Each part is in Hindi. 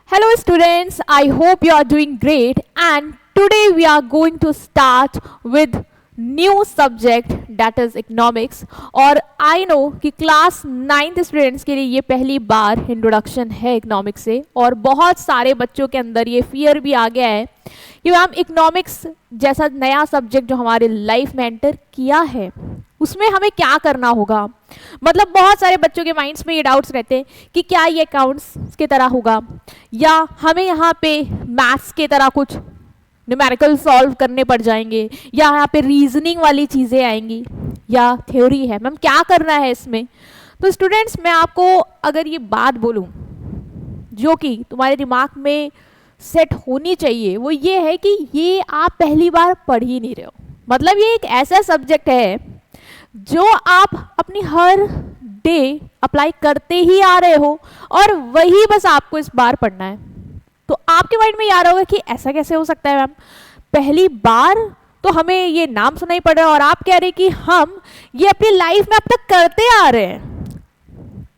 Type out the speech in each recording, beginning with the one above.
Hello students, I hope you are doing great and today we are going to start with new subject that is economics और I know कि क्लास 9th स्टूडेंट्स के लिए ये पहली बार इंट्रोडक्शन है इकोनॉमिक्स से और बहुत सारे बच्चों के अंदर ये फियर भी आ गया है कि मैम इकोनॉमिक्स जैसा नया सब्जेक्ट जो हमारे लाइफ में एंटर किया है उसमें हमें क्या करना होगा। मतलब बहुत सारे बच्चों के माइंड्स में ये डाउट्स रहते हैं कि क्या ये अकाउंट्स की तरह होगा या हमें यहाँ पे मैथ्स की तरह कुछ न्यूमेरिकल सॉल्व करने पड़ जाएंगे या यहाँ पे रीजनिंग वाली चीज़ें आएंगी या थ्योरी है। मैम क्या करना है इसमें। तो स्टूडेंट्स मैं आपको अगर ये बात बोलूँ जो कि तुम्हारे दिमाग में सेट होनी चाहिए वो ये है कि ये आप पहली बार पढ़ ही नहीं रहे हो। मतलब ये एक ऐसा सब्जेक्ट है जो आप अपनी हर डे अप्लाई करते ही आ रहे हो और वही बस आपको इस बार पढ़ना है। तो आपके माइंड में ये आ रहा होगा कि ऐसा कैसे हो सकता है मैम, पहली बार तो हमें ये नाम सुना ही पड़ रहा है और आप कह रहे हैं कि हम ये अपनी लाइफ में अब तक करते आ रहे हैं।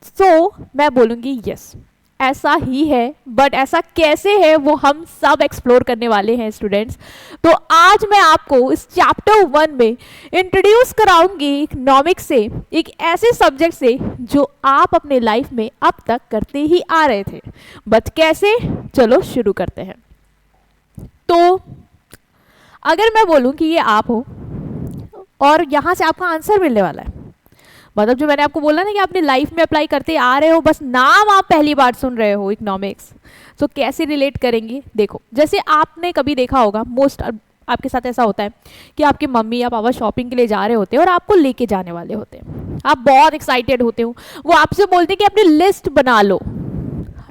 सो मैं बोलूँगी यस ऐसा ही है, बट ऐसा कैसे है वो हम सब एक्सप्लोर करने वाले हैं स्टूडेंट्स। तो आज मैं आपको इस चैप्टर 1 में इंट्रोड्यूस कराऊंगी इकोनॉमिक्स से, एक ऐसे सब्जेक्ट से जो आप अपने लाइफ में अब तक करते ही आ रहे थे, बट कैसे। चलो शुरू करते हैं। तो अगर मैं बोलूं कि ये आप हो और यहाँ से आपका आंसर मिलने वाला है, मतलब जो मैंने आपको बोला ना कि अपनी लाइफ में अप्लाई करते आ रहे हो, बस नाम आप पहली बार सुन रहे हो इकोनॉमिक्स, तो कैसे रिलेट करेंगे। देखो जैसे आपने कभी देखा होगा, मोस्ट आपके साथ ऐसा होता है कि आपके मम्मी या पापा शॉपिंग के लिए जा रहे होते हैं और आपको लेके जाने वाले होते हैं, आप बहुत एक्साइटेड होते हो, वो आपसे बोलते हैं कि अपनी लिस्ट बना लो।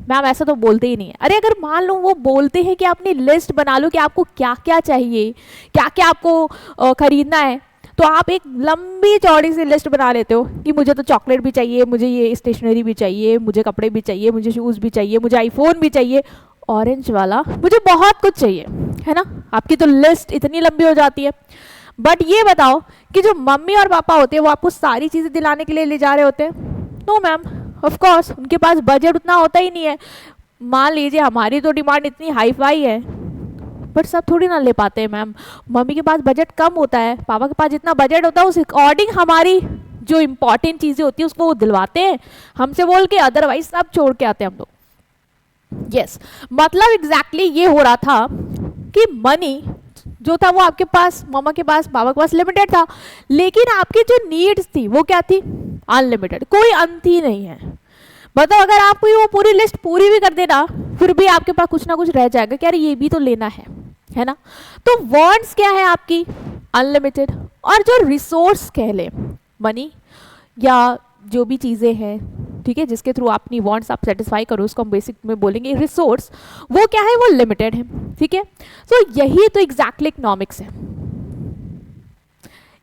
मैम ऐसा तो बोलते ही नहीं है। अरे अगर मान लो वो बोलते हैं कि अपनी लिस्ट बना लो कि आपको क्या क्या चाहिए, क्या क्या आपको खरीदना है, तो आप एक लंबी चौड़ी सी लिस्ट बना लेते हो कि मुझे तो चॉकलेट भी चाहिए, मुझे ये स्टेशनरी भी चाहिए, मुझे कपड़े भी चाहिए, मुझे शूज़ भी चाहिए, मुझे आईफोन भी चाहिए, ऑरेंज वाला, मुझे बहुत कुछ चाहिए, है ना। आपकी तो लिस्ट इतनी लंबी हो जाती है। बट ये बताओ कि जो मम्मी और पापा होते हैं वो आपको सारी चीज़ें दिलाने के लिए ले जा रहे होते हैं। नो मैम, ऑफ कोर्स उनके पास बजट उतना होता ही नहीं है। मान लीजिए हमारी तो डिमांड इतनी हाई फाई है, बट सब थोड़ी ना ले पाते हैं मैम। मम्मी के पास बजट कम होता है, पापा के पास जितना बजट होता है उस अकॉर्डिंग हमारी जो इम्पॉर्टेंट चीज़ें होती है उसको वो दिलवाते हैं हमसे बोल के, अदरवाइज सब छोड़ के आते हैं हम लोग। यस मतलब एग्जैक्टली ये हो रहा था कि मनी जो था वो आपके पास, मम्मा के पास, पापा के पास लिमिटेड था, लेकिन आपकी जो नीड्स थी वो क्या थी, अनलिमिटेड, कोई अंत ही नहीं है। मतलब अगर आप कोई वो पूरी लिस्ट पूरी भी कर देना फिर भी आपके पास कुछ ना कुछ रह जाएगा कि यार ये भी तो लेना है ना। तो वांट्स क्या है आपकी, अनलिमिटेड, और जो रिसोर्स कह ले, मनी या जो भी चीज़ें हैं, ठीक है, जिसके थ्रू आप अपनी वांट्स आप सेटिस्फाई करो, उसको हम बेसिक में बोलेंगे रिसोर्स, वो क्या है, वो लिमिटेड है, ठीक है। तो यही तो एग्जैक्टली इकोनॉमिक्स है,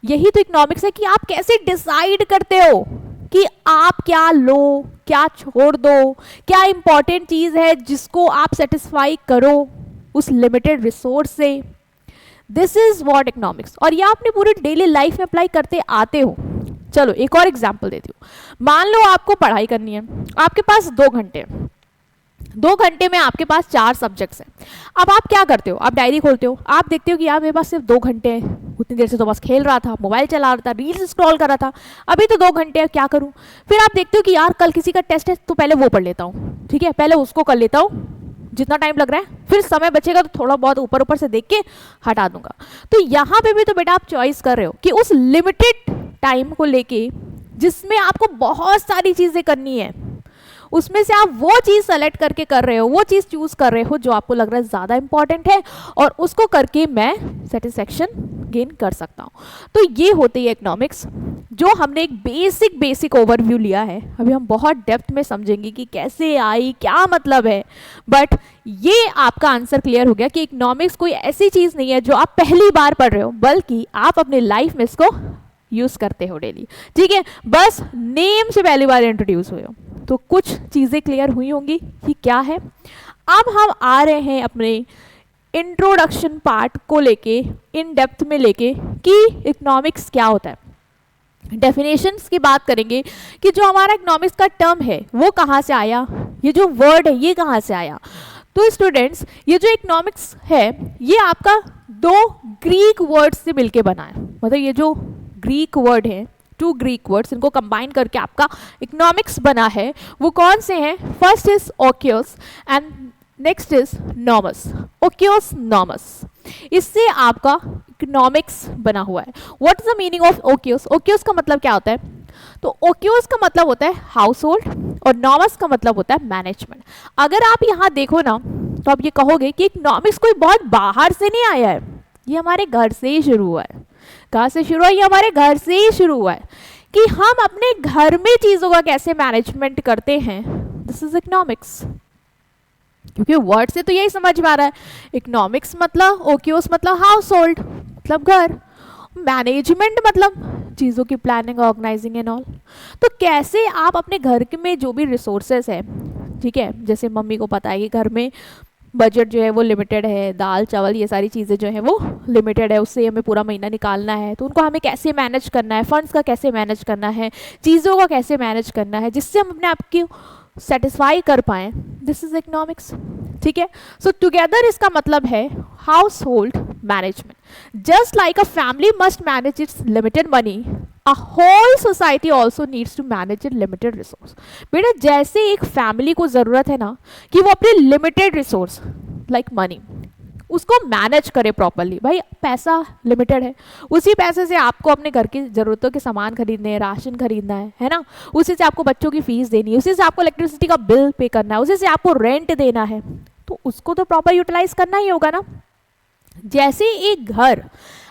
यही तो इकोनॉमिक्स है कि आप कैसे डिसाइड करते हो कि आप क्या लो, क्या छोड़ दो, क्या इंपॉर्टेंट चीज़ है जिसको आप सेटिस्फाई करो उस लिमिटेड रिसोर्स से। दिस इज व्हाट इकोनॉमिक्स, और ये आपने पूरी डेली लाइफ में अप्लाई करते आते हो। चलो एक और एग्जांपल देती हूँ। मान लो आपको पढ़ाई करनी है, आपके पास 2 घंटे हैं, 2 घंटे में आपके पास 4 सब्जेक्ट्स हैं। अब आप क्या करते हो, आप डायरी खोलते हो, आप देखते हो कि यार मेरे पास सिर्फ 2 घंटे हैं, उतनी देर से तो बस खेल रहा था, मोबाइल चला रहा था, रील्स स्क्रॉल कर रहा था, अभी तो 2 घंटे हैं, क्या करूं। फिर आप देखते हो कि यार कल किसी का टेस्ट है तो पहले वो पढ़ लेता हूँ, ठीक है, पहले उसको कर लेता हूँ, जितना टाइम लग रहा है, फिर समय बचेगा तो थोड़ा बहुत ऊपर ऊपर से देख के हटा दूंगा। तो यहाँ पे भी तो बेटा आप चॉइस कर रहे हो कि उस लिमिटेड टाइम को लेके जिसमें आपको बहुत सारी चीज़ें करनी है, उसमें से आप वो चीज़ सेलेक्ट करके कर रहे हो, वो चीज़ चूज कर रहे हो जो आपको लग रहा है ज़्यादा इंपॉर्टेंट है और उसको करके मैं सेटिस्फेक्शन गेन कर सकता हूँ। तो ये होती है इकोनॉमिक्स, जो हमने एक बेसिक ओवरव्यू लिया है। अभी हम बहुत डेप्थ में समझेंगे कि कैसे आई, क्या मतलब है, बट ये आपका आंसर क्लियर हो गया कि इकोनॉमिक्स कोई ऐसी चीज़ नहीं है जो आप पहली बार पढ़ रहे हो, बल्कि आप अपने लाइफ में इसको यूज़ करते हो डेली, ठीक है। बस नेम से पहली बार इंट्रोड्यूस हुए हो तो कुछ चीज़ें क्लियर हुई होंगी कि क्या है। अब हम आ रहे हैं अपने इंट्रोडक्शन पार्ट को लेके, इन डेप्थ में लेके कि इकोनॉमिक्स क्या होता है। डेफिनेशंस की बात करेंगे कि जो हमारा इकोनॉमिक्स का टर्म है वो कहाँ से आया, ये जो वर्ड है ये कहाँ से आया। तो स्टूडेंट्स ये जो इकोनॉमिक्स है ये आपका दो ग्रीक वर्ड से मिलके बना है, मतलब ये जो ग्रीक वर्ड है, टू ग्रीक वर्ड्स, इनको कंबाइन करके आपका इकोनॉमिक्स बना है। वो कौन से हैं? First is oikos and next is nomos. Oikos nomos, इससे आपका इकोनॉमिक्स बना हुआ है। What is the meaning of oikos? Oikos का मतलब क्या होता है? तो ओक्यूस का मतलब होता है हाउस होल्ड और नॉमस का मतलब होता है मैनेजमेंट। अगर आप यहाँ देखो ना तो आप ये कहोगे कि इकोनॉमिक्स कोई बहुत बाहर से नहीं आया है, ये हमारे घर से ही शुरू हुआ है। कहाँ से शुरू हुआ? ये हमारे घर से ही शुरू हुआ है कि हम अपने घर में चीजों का कैसे मैनेजमेंट करते हैं। दिस इज इकोनॉमिक्स, क्योंकि वर्ड से तो यही समझ में आ रहा है। इकोनॉमिक्स मतलब, ओक्यूस मतलब हाउस होल्ड मतलब घर, मैनेजमेंट मतलब चीज़ों की प्लानिंग, ऑर्गेनाइजिंग एंड ऑल। तो कैसे आप अपने घर के में जो भी रिसोर्सेस है, ठीक है, जैसे मम्मी को पता है कि घर में बजट जो है वो लिमिटेड है, दाल चावल ये सारी चीज़ें जो है वो लिमिटेड है, उससे हमें पूरा महीना निकालना है, तो उनको हमें कैसे मैनेज करना है, फंड्स का कैसे मैनेज करना है, चीज़ों का कैसे मैनेज करना है, जिससे हम अपने आप की सेटिस्फाई कर पाएँ। दिस इज इकोनॉमिक्स, ठीक है। सो टुगेदर इसका मतलब है household management. Just like a family must manage its limited money, a whole society also needs to manage it limited resource. बेटा जैसे एक फैमिली को ज़रूरत है ना कि वो अपने लिमिटेड रिसोर्स लाइक मनी उसको मैनेज करे प्रॉपरली। भाई पैसा लिमिटेड है, उसी पैसे से आपको अपने घर की ज़रूरतों के सामान खरीदने हैं, राशन खरीदना है ना, उसी से आपको बच्चों की फीस देनी है, उसी से आपको इलेक्ट्रिसिटी का बिल पे करना है, उसी से आपको रेंट देना है, तो उसको तो प्रॉपर यूटिलाइज करना ही होगा ना। जैसे एक घर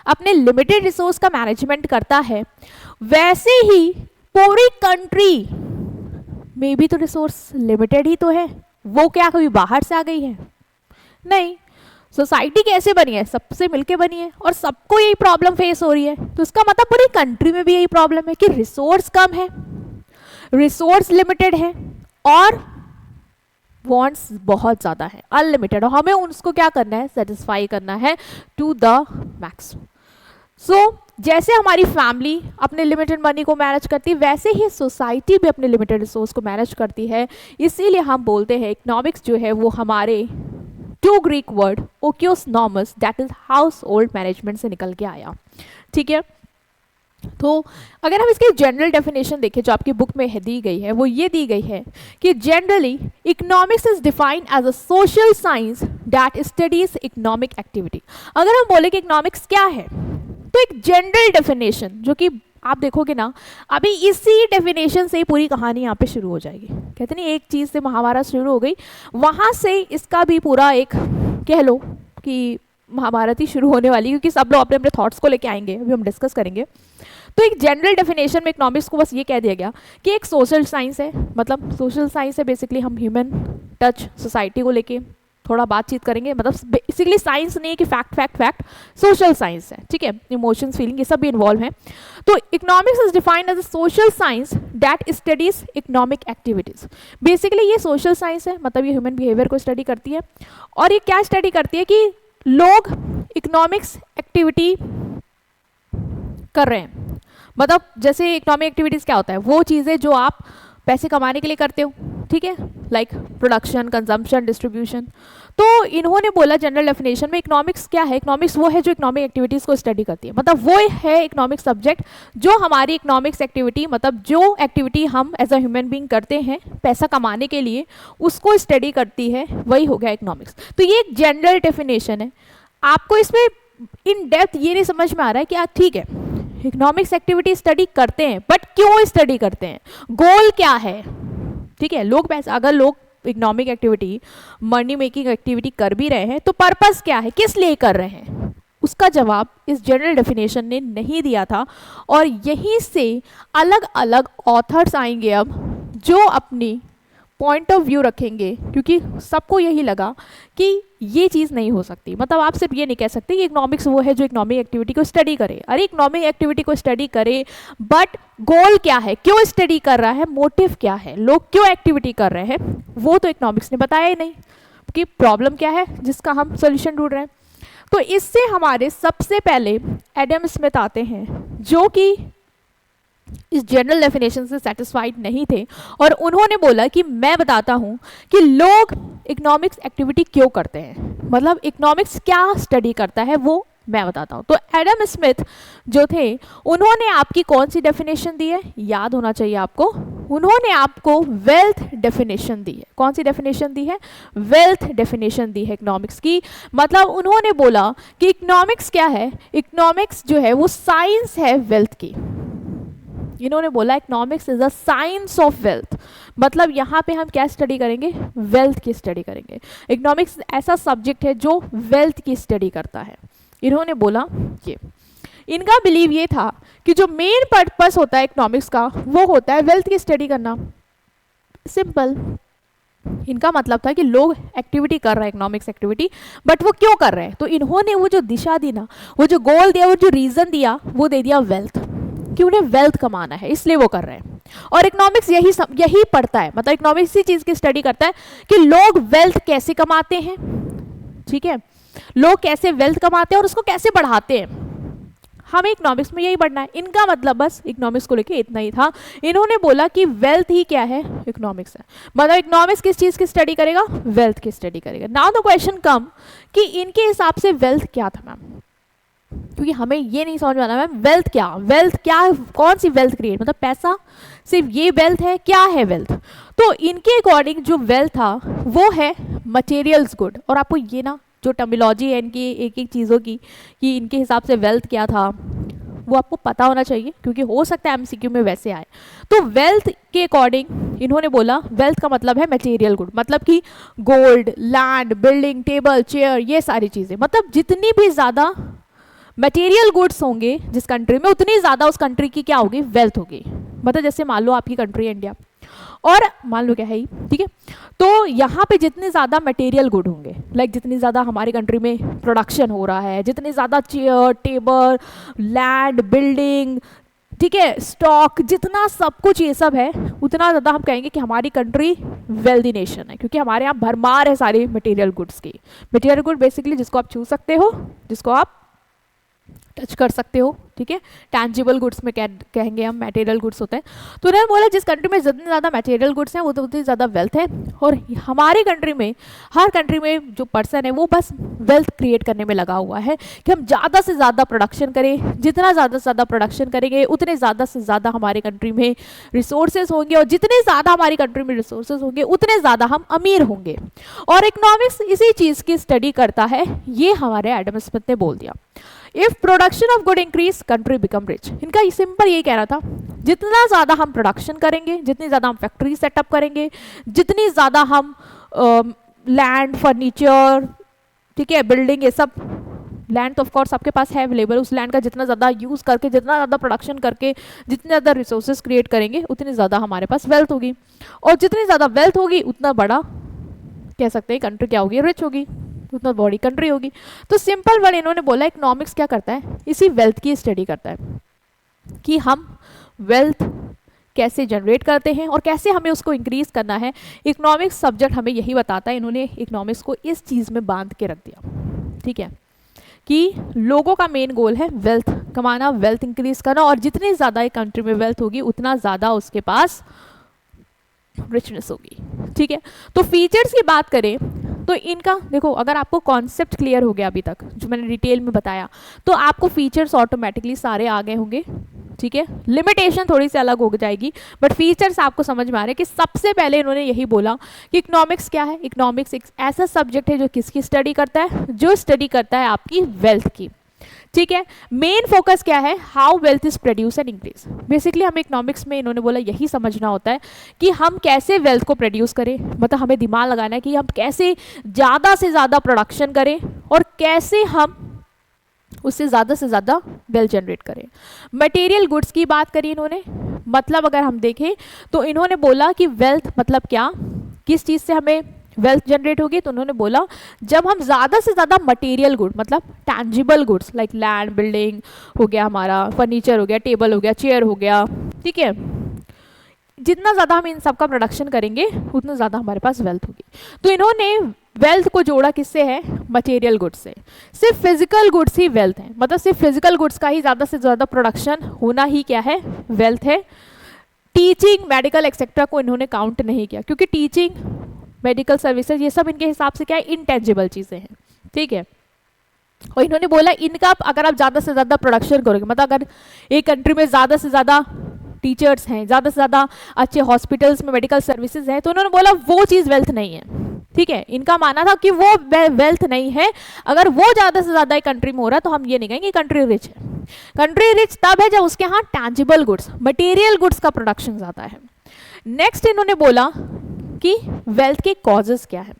अपने लिमिटेड रिसोर्स का मैनेजमेंट करता है, वैसे ही पूरी कंट्री में भी तो रिसोर्स लिमिटेड ही तो है। वो क्या कभी बाहर से आ गई है? नहीं। सोसाइटी कैसे बनी है? सबसे मिलके बनी है, और सबको यही प्रॉब्लम फेस हो रही है। तो इसका मतलब पूरी कंट्री में भी यही प्रॉब्लम है कि रिसोर्स कम है, रिसोर्स लिमिटेड है, और वांट्स बहुत ज़्यादा है, अनलिमिटेड, और हमें उसको क्या करना है? सेटिस्फाई करना है टू द मैक्स। सो जैसे हमारी फैमिली अपने लिमिटेड मनी को मैनेज करती है, वैसे ही सोसाइटी भी अपने लिमिटेड रिसोर्स को मैनेज करती है। इसीलिए हम बोलते हैं इकोनॉमिक्स जो है वो हमारे two Greek word oikos nomos that is household management से निकल के आया, ठीक है। तो अगर हम इसकी जनरल डेफिनेशन देखें जो आपकी बुक में दी गई है, वो ये दी गई है कि generally economics is defined as a social science that studies economic activity. अगर हम बोले कि इकोनॉमिक्स क्या है, तो एक जनरल डेफिनेशन जो कि आप देखोगे ना, अभी इसी डेफिनेशन से पूरी कहानी यहाँ पे शुरू हो जाएगी। कहते नहीं एक चीज़ से महाभारत शुरू हो गई, वहाँ से इसका भी पूरा एक कह लो कि महाभारत ही शुरू होने वाली, क्योंकि सब लोग अपने अपने थॉट्स को लेके आएंगे, अभी हम डिस्कस करेंगे। तो एक जनरल डेफिनेशन में इकोनॉमिक्स को बस ये कह दिया गया कि एक सोशल साइंस है, मतलब सोशल साइंस है बेसिकली हम ह्यूमन टच सोसाइटी को लेके थोड़ा बातचीत करेंगे, मतलब बेसिकली साइंस नहीं है कि fact fact fact, social science है, ठीक है। इमोशंस, फीलिंग, ये सब भी इन्वॉल्व हैं। तो economics is defined as a social science that studies economic activities. Basically ये सोशल साइंस है, मतलब ये ह्यूमन बिहेवियर को स्टडी करती है, और ये क्या स्टडी करती है कि लोग इकोनॉमिक्स एक्टिविटी कर रहे हैं। मतलब जैसे इकोनॉमिक एक्टिविटीज़ क्या होता है? वो चीज़ें जो आप पैसे कमाने के लिए करते हो, ठीक है, लाइक प्रोडक्शन, कंजम्पशन, डिस्ट्रीब्यूशन। तो इन्होंने बोला जनरल डेफिनेशन में इकोनॉमिक्स क्या है? इकोनॉमिक्स वो है जो इकोनॉमिक एक्टिविटीज़ को स्टडी करती है, मतलब वो है इकोनॉमिक सब्जेक्ट जो हमारी इकोनॉमिक्स एक्टिविटी, मतलब जो एक्टिविटी हम एज अ ह्यूमन बीइंग करते हैं पैसा कमाने के लिए, उसको स्टडी करती है, वही हो गया इकोनॉमिक्स। तो ये एक जनरल डेफिनेशन है। आपको इसमें इन डेप्थ ये नहीं समझ में आ रहा है कि ठीक है इकोनॉमिक्स एक्टिविटी स्टडी करते हैं, बट क्यों स्टडी करते हैं, गोल क्या है, ठीक है। लोग पैसा, अगर लोग economic activity, money making activity कर भी रहे हैं, तो पर्पस क्या है, किस लिए कर रहे हैं, उसका जवाब इस जनरल डेफिनेशन ने नहीं दिया था। और यहीं से अलग अलग ऑथर्स आएंगे अब जो अपनी पॉइंट ऑफ व्यू रखेंगे, क्योंकि सबको यही लगा कि ये चीज़ नहीं हो सकती। मतलब आप सिर्फ ये नहीं कह सकते कि इकोनॉमिक्स वो है जो इकोनॉमिक एक्टिविटी को स्टडी करे। अरे इकोनॉमिक एक्टिविटी को स्टडी करे, बट गोल क्या है, क्यों स्टडी कर रहा है, मोटिव क्या है, लोग क्यों एक्टिविटी कर रहे हैं, वो तो इकोनॉमिक्स ने बताया ही नहीं कि प्रॉब्लम क्या है जिसका हम सोल्यूशन ढूंढ रहे हैं। तो इससे हमारे सबसे पहले एडम स्मिथ आते हैं, जो कि इस जनरल डेफिनेशन से सेटिस्फाइड नहीं थे और उन्होंने बोला कि मैं बताता हूँ कि लोग इकोनॉमिक्स एक्टिविटी क्यों करते हैं, मतलब इकोनॉमिक्स क्या स्टडी करता है वो मैं बताता हूँ। तो एडम स्मिथ जो थे उन्होंने आपकी कौन सी डेफिनेशन दी है, याद होना चाहिए आपको, उन्होंने आपको वेल्थ डेफिनेशन दी है। कौन सी डेफिनेशन दी है, वेल्थ डेफिनेशन दी है इकोनॉमिक्स की। मतलब उन्होंने बोला कि इकोनॉमिक्स क्या है, इकोनॉमिक्स जो है वो साइंस है वेल्थ की। इन्होंने बोला economics is a science of wealth, मतलब यहाँ पे हम क्या स्टडी करेंगे, वेल्थ की स्टडी करेंगे। इकोनॉमिक्स ऐसा सब्जेक्ट है जो वेल्थ की स्टडी करता है। इन्होंने बोला ये, इनका बिलीव ये था कि जो मेन पर्पस होता है इकोनॉमिक्स का वो होता है वेल्थ की स्टडी करना। सिंपल, इनका मतलब था कि लोग एक्टिविटी कर रहे हैं इकोनॉमिक्स एक्टिविटी, बट वो क्यों कर रहे हैं। तो इन्होंने वो जो दिशा दी ना, वो जो गोल दिया, वो जो रीजन दिया, वो दे दिया वेल्थ, कि उन्हें वेल्थ कमाना है इसलिए वो कर रहे हैं। और इकोनॉमिक्स यही पढ़ता है, मतलब इकोनॉमिक्स इसी चीज की स्टडी करता है कि लोग वेल्थ कैसे कमाते हैं, ठीक है, लोग कैसे वेल्थ कमाते हैं और उसको कैसे बढ़ाते हैं। हमें इकोनॉमिक्स में यही पढ़ना है। इनका मतलब बस इकोनॉमिक्स को लेके इतना ही था। इन्होंने बोला कि वेल्थ ही क्या है, इकोनॉमिक्स है, मतलब इकोनॉमिक्स किस चीज की स्टडी करेगा, वेल्थ की स्टडी करेगा। नाउ द क्वेश्चन कम कि इनके हिसाब से वेल्थ क्या था मैम, क्योंकि हमें ये नहीं समझ में आना मैम वेल्थ क्या, कौन सी वेल्थ क्रिएट, मतलब पैसा सिर्फ ये वेल्थ है, क्या है वेल्थ। तो इनके अकॉर्डिंग जो वेल्थ था वो है मटेरियल्स गुड। और आपको ये ना जो टर्मिनोलॉजी है इनकी एक एक चीज़ों की कि इनके हिसाब से वेल्थ क्या था वो आपको पता होना चाहिए, क्योंकि हो सकता है एमसीक्यू में वैसे आए। तो वेल्थ के अकॉर्डिंग इन्होंने बोला वेल्थ का मतलब है मटेरियल गुड, मतलब कि gold, land, building, table, chair, ये सारी चीज़ें, मतलब जितनी भी ज़्यादा मटेरियल गुड्स होंगे जिस कंट्री में उतनी ज़्यादा उस कंट्री की क्या होगी, वेल्थ होगी। मतलब जैसे मान लो आपकी कंट्री है इंडिया और मान लो क्या है, ठीक है, तो यहाँ पे जितने ज़्यादा मटेरियल गुड होंगे, लाइक जितनी ज़्यादा हमारी कंट्री में प्रोडक्शन हो रहा है, जितनी ज़्यादा चेयर, टेबल, लैंड, बिल्डिंग, ठीक है, स्टॉक, जितना सब कुछ ये सब है, उतना ज़्यादा हम कहेंगे कि हमारी कंट्री वेल्दी नेशन है, क्योंकि हमारे यहाँ भरमार है सारी मटेरियल गुड्स की। मटेरियल गुड बेसिकली जिसको आप छू सकते हो, जिसको आप टच कर सकते हो, ठीक है, टैंजिबल गुड्स में कहेंगे हम, मटेरियल गुड्स होते हैं। तो उन्होंने बोला जिस कंट्री में जितनी ज़्यादा मटेरियल गुड्स हैं वो तो उतनी ज़्यादा वेल्थ है। और हमारी कंट्री में, हर कंट्री में जो पर्सन है वो बस वेल्थ क्रिएट करने में लगा हुआ है कि हम ज़्यादा से ज़्यादा प्रोडक्शन करें, जितना ज़्यादा से ज़्यादा प्रोडक्शन करेंगे उतने ज़्यादा से ज़्यादा हमारे कंट्री में रिसोर्सेज होंगे, और जितने ज़्यादा हमारी कंट्री में रिसोर्सेज होंगे उतने ज़्यादा हम अमीर होंगे। और इकोनॉमिक्स इसी चीज़ की स्टडी करता है, ये हमारे एडम स्मिथ ने बोल दिया। If production of good increase country become rich. इनका सिंपल यही कहना था, जितना ज़्यादा हम प्रोडक्शन करेंगे, जितनी ज़्यादा हम फैक्ट्री सेटअप करेंगे, जितनी ज़्यादा हम लैंड, फर्नीचर, ठीक है, बिल्डिंग, ये सब लैंड तो ऑफ कोर्स आपके पास है अवेलेबल, उस लैंड का जितना ज़्यादा यूज़ करके, जितना ज़्यादा प्रोडक्शन करके, जितने ज़्यादा रिसोर्सेज क्रिएट करेंगे उतनी ज़्यादा हमारे पास वेल्थ होगी। और जितनी ज़्यादा वेल्थ होगी उतना बड़ा कह सकते हैं कंट्री क्या होगी, रिच होगी, उतना बड़ी कंट्री होगी। तो सिंपल वर्ड इन्होंने बोला इकोनॉमिक्स क्या करता है, इसी वेल्थ की स्टडी करता है कि हम वेल्थ कैसे जनरेट करते हैं और कैसे हमें उसको इंक्रीज करना है। इकोनॉमिक्स सब्जेक्ट हमें यही बताता है। इन्होंने इकोनॉमिक्स को इस चीज़ में बांध के रख दिया, ठीक है, कि लोगों का मेन गोल है वेल्थ कमाना, वेल्थ इंक्रीज करना, और जितनी ज़्यादा एक कंट्री में वेल्थ होगी उतना ज़्यादा उसके पास रिचनेस होगी, ठीक है। तो फीचर्स की बात करें तो इनका देखो, अगर आपको कॉन्सेप्ट क्लियर हो गया अभी तक जो मैंने डिटेल में बताया, तो आपको फीचर्स ऑटोमेटिकली सारे आ गए होंगे, ठीक है। लिमिटेशन थोड़ी सी अलग हो जाएगी, बट फीचर्स आपको समझ में आ रहे हैं कि सबसे पहले इन्होंने यही बोला कि इकोनॉमिक्स क्या है। इकोनॉमिक्स एक ऐसा सब्जेक्ट है जो किसकी स्टडी करता है, जो स्टडी करता है आपकी वेल्थ की, ठीक है। मेन फोकस क्या है, how wealth is produce and increase. Basically हमें इकोनॉमिक्स में इन्होंने बोला यही समझना होता है कि हम कैसे वेल्थ को प्रोड्यूस करें, मतलब हमें दिमाग लगाना है कि हम कैसे ज़्यादा से ज़्यादा प्रोडक्शन करें और कैसे हम उससे ज़्यादा से ज़्यादा वेल्थ जनरेट करें। मटेरियल गुड्स की बात करी इन्होंने, मतलब अगर हम देखें तो इन्होंने बोला कि वेल्थ मतलब क्या, किस चीज़ से हमें वेल्थ जनरेट होगी। तो उन्होंने बोला जब हम ज़्यादा से ज़्यादा मटेरियल गुड, मतलब tangible goods like land, building हो गया, हमारा फर्नीचर हो गया, टेबल हो गया, चेयर हो गया, ठीक है, जितना ज़्यादा हम इन सब का प्रोडक्शन करेंगे उतना ज़्यादा हमारे पास वेल्थ होगी। तो इन्होंने वेल्थ को जोड़ा किससे है, मटेरियल गुड्स से, सिर्फ फिजिकल गुड्स ही वेल्थ है, मतलब सिर्फ फिजिकल गुड्स का ही ज़्यादा से ज़्यादा प्रोडक्शन होना ही क्या है, वेल्थ है। टीचिंग, मेडिकल एक्सेट्रा को इन्होंने काउंट नहीं किया, क्योंकि टीचिंग, मेडिकल सर्विसेज ये सब इनके हिसाब से क्या है, इनटेंजिबल चीज़ें हैं, ठीक है। और इन्होंने बोला इनका अगर आप ज़्यादा से ज़्यादा प्रोडक्शन करोगे, मतलब अगर एक कंट्री में ज़्यादा से ज़्यादा टीचर्स हैं, ज़्यादा से ज़्यादा अच्छे हॉस्पिटल्स में मेडिकल सर्विसेज हैं, तो उन्होंने बोला वो चीज़ वेल्थ नहीं है, ठीक है। इनका मानना था कि वो वेल्थ नहीं है, अगर वो ज़्यादा से ज़्यादा एक कंट्री में हो रहा है तो हम ये नहीं कहेंगे कंट्री रिच है। कंट्री रिच तब है जब उसके यहाँ टैंजिबल गुड्स, मटेरियल गुड्स का प्रोडक्शन ज़्यादा है। नेक्स्ट इन्होंने बोला कि वेल्थ के कॉजेज क्या है,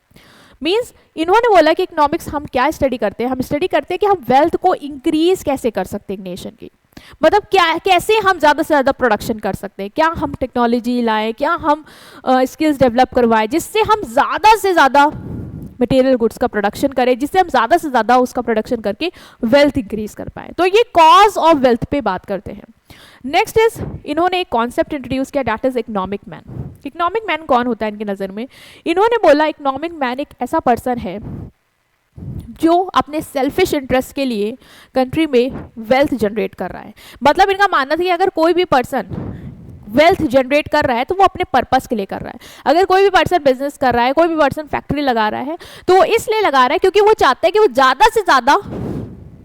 मीन्स इन्होंने बोला कि इकोनॉमिक्स हम क्या स्टडी करते हैं, हम स्टडी करते हैं कि हम वेल्थ को इंक्रीज कैसे कर सकते हैं एक नेशन की, मतलब क्या, कैसे हम ज़्यादा से ज़्यादा प्रोडक्शन कर सकते हैं, क्या हम टेक्नोलॉजी लाएं, क्या हम स्किल्स डेवलप करवाएं जिससे हम ज़्यादा से ज़्यादा मटेरियल गुड्स का प्रोडक्शन करें, जिससे हम ज़्यादा से ज़्यादा उसका प्रोडक्शन करके वेल्थ इंक्रीज कर पाए। तो ये कॉज ऑफ वेल्थ पे बात करते हैं। नेक्स्ट इज, इन्होंने एक कॉन्सेप्ट इंट्रोड्यूस किया, that is economic man. Economic man कौन होता है इनकी नज़र में, इन्होंने बोला इकोनॉमिक मैन एक ऐसा पर्सन है जो अपने सेल्फिश इंटरेस्ट के लिए कंट्री में वेल्थ जनरेट कर रहा है। मतलब इनका मानना था कि अगर कोई भी पर्सन वेल्थ जनरेट कर रहा है तो वो अपने पर्पस के लिए कर रहा है। अगर कोई भी पर्सन बिजनेस कर रहा है, कोई भी पर्सन फैक्ट्री लगा रहा है, तो वो इसलिए लगा रहा है क्योंकि वो चाहता है कि वो ज़्यादा से ज़्यादा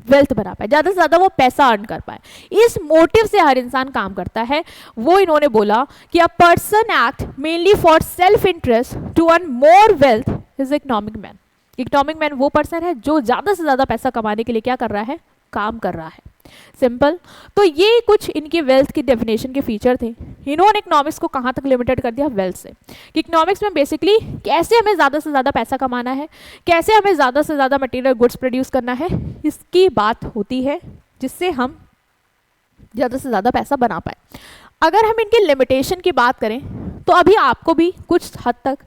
वेल्थ बना पाए, ज़्यादा से ज़्यादा वो पैसा अर्न कर पाए। इस मोटिव से हर इंसान काम करता है। वो इन्होंने बोला कि a person act mainly for self interest to earn more wealth is economic man. Economic man वो पर्सन है जो ज़्यादा से ज़्यादा पैसा कमाने के लिए क्या कर रहा है, काम कर रहा है। सिंपल। तो ये कुछ इनके वेल्थ की डेफिनेशन के फीचर थे। इन्होंने इकोनॉमिक्स को कहाँ तक लिमिटेड कर दिया, वेल्थ से, कि इकोनॉमिक्स में बेसिकली कैसे हमें ज़्यादा से ज़्यादा पैसा कमाना है, कैसे हमें ज़्यादा से ज़्यादा मटेरियल गुड्स प्रोड्यूस करना है, इसकी बात होती है जिससे हम ज़्यादा से ज़्यादा पैसा बना पाए। अगर हम इनकी लिमिटेशन की बात करें तो अभी आपको भी कुछ हद तक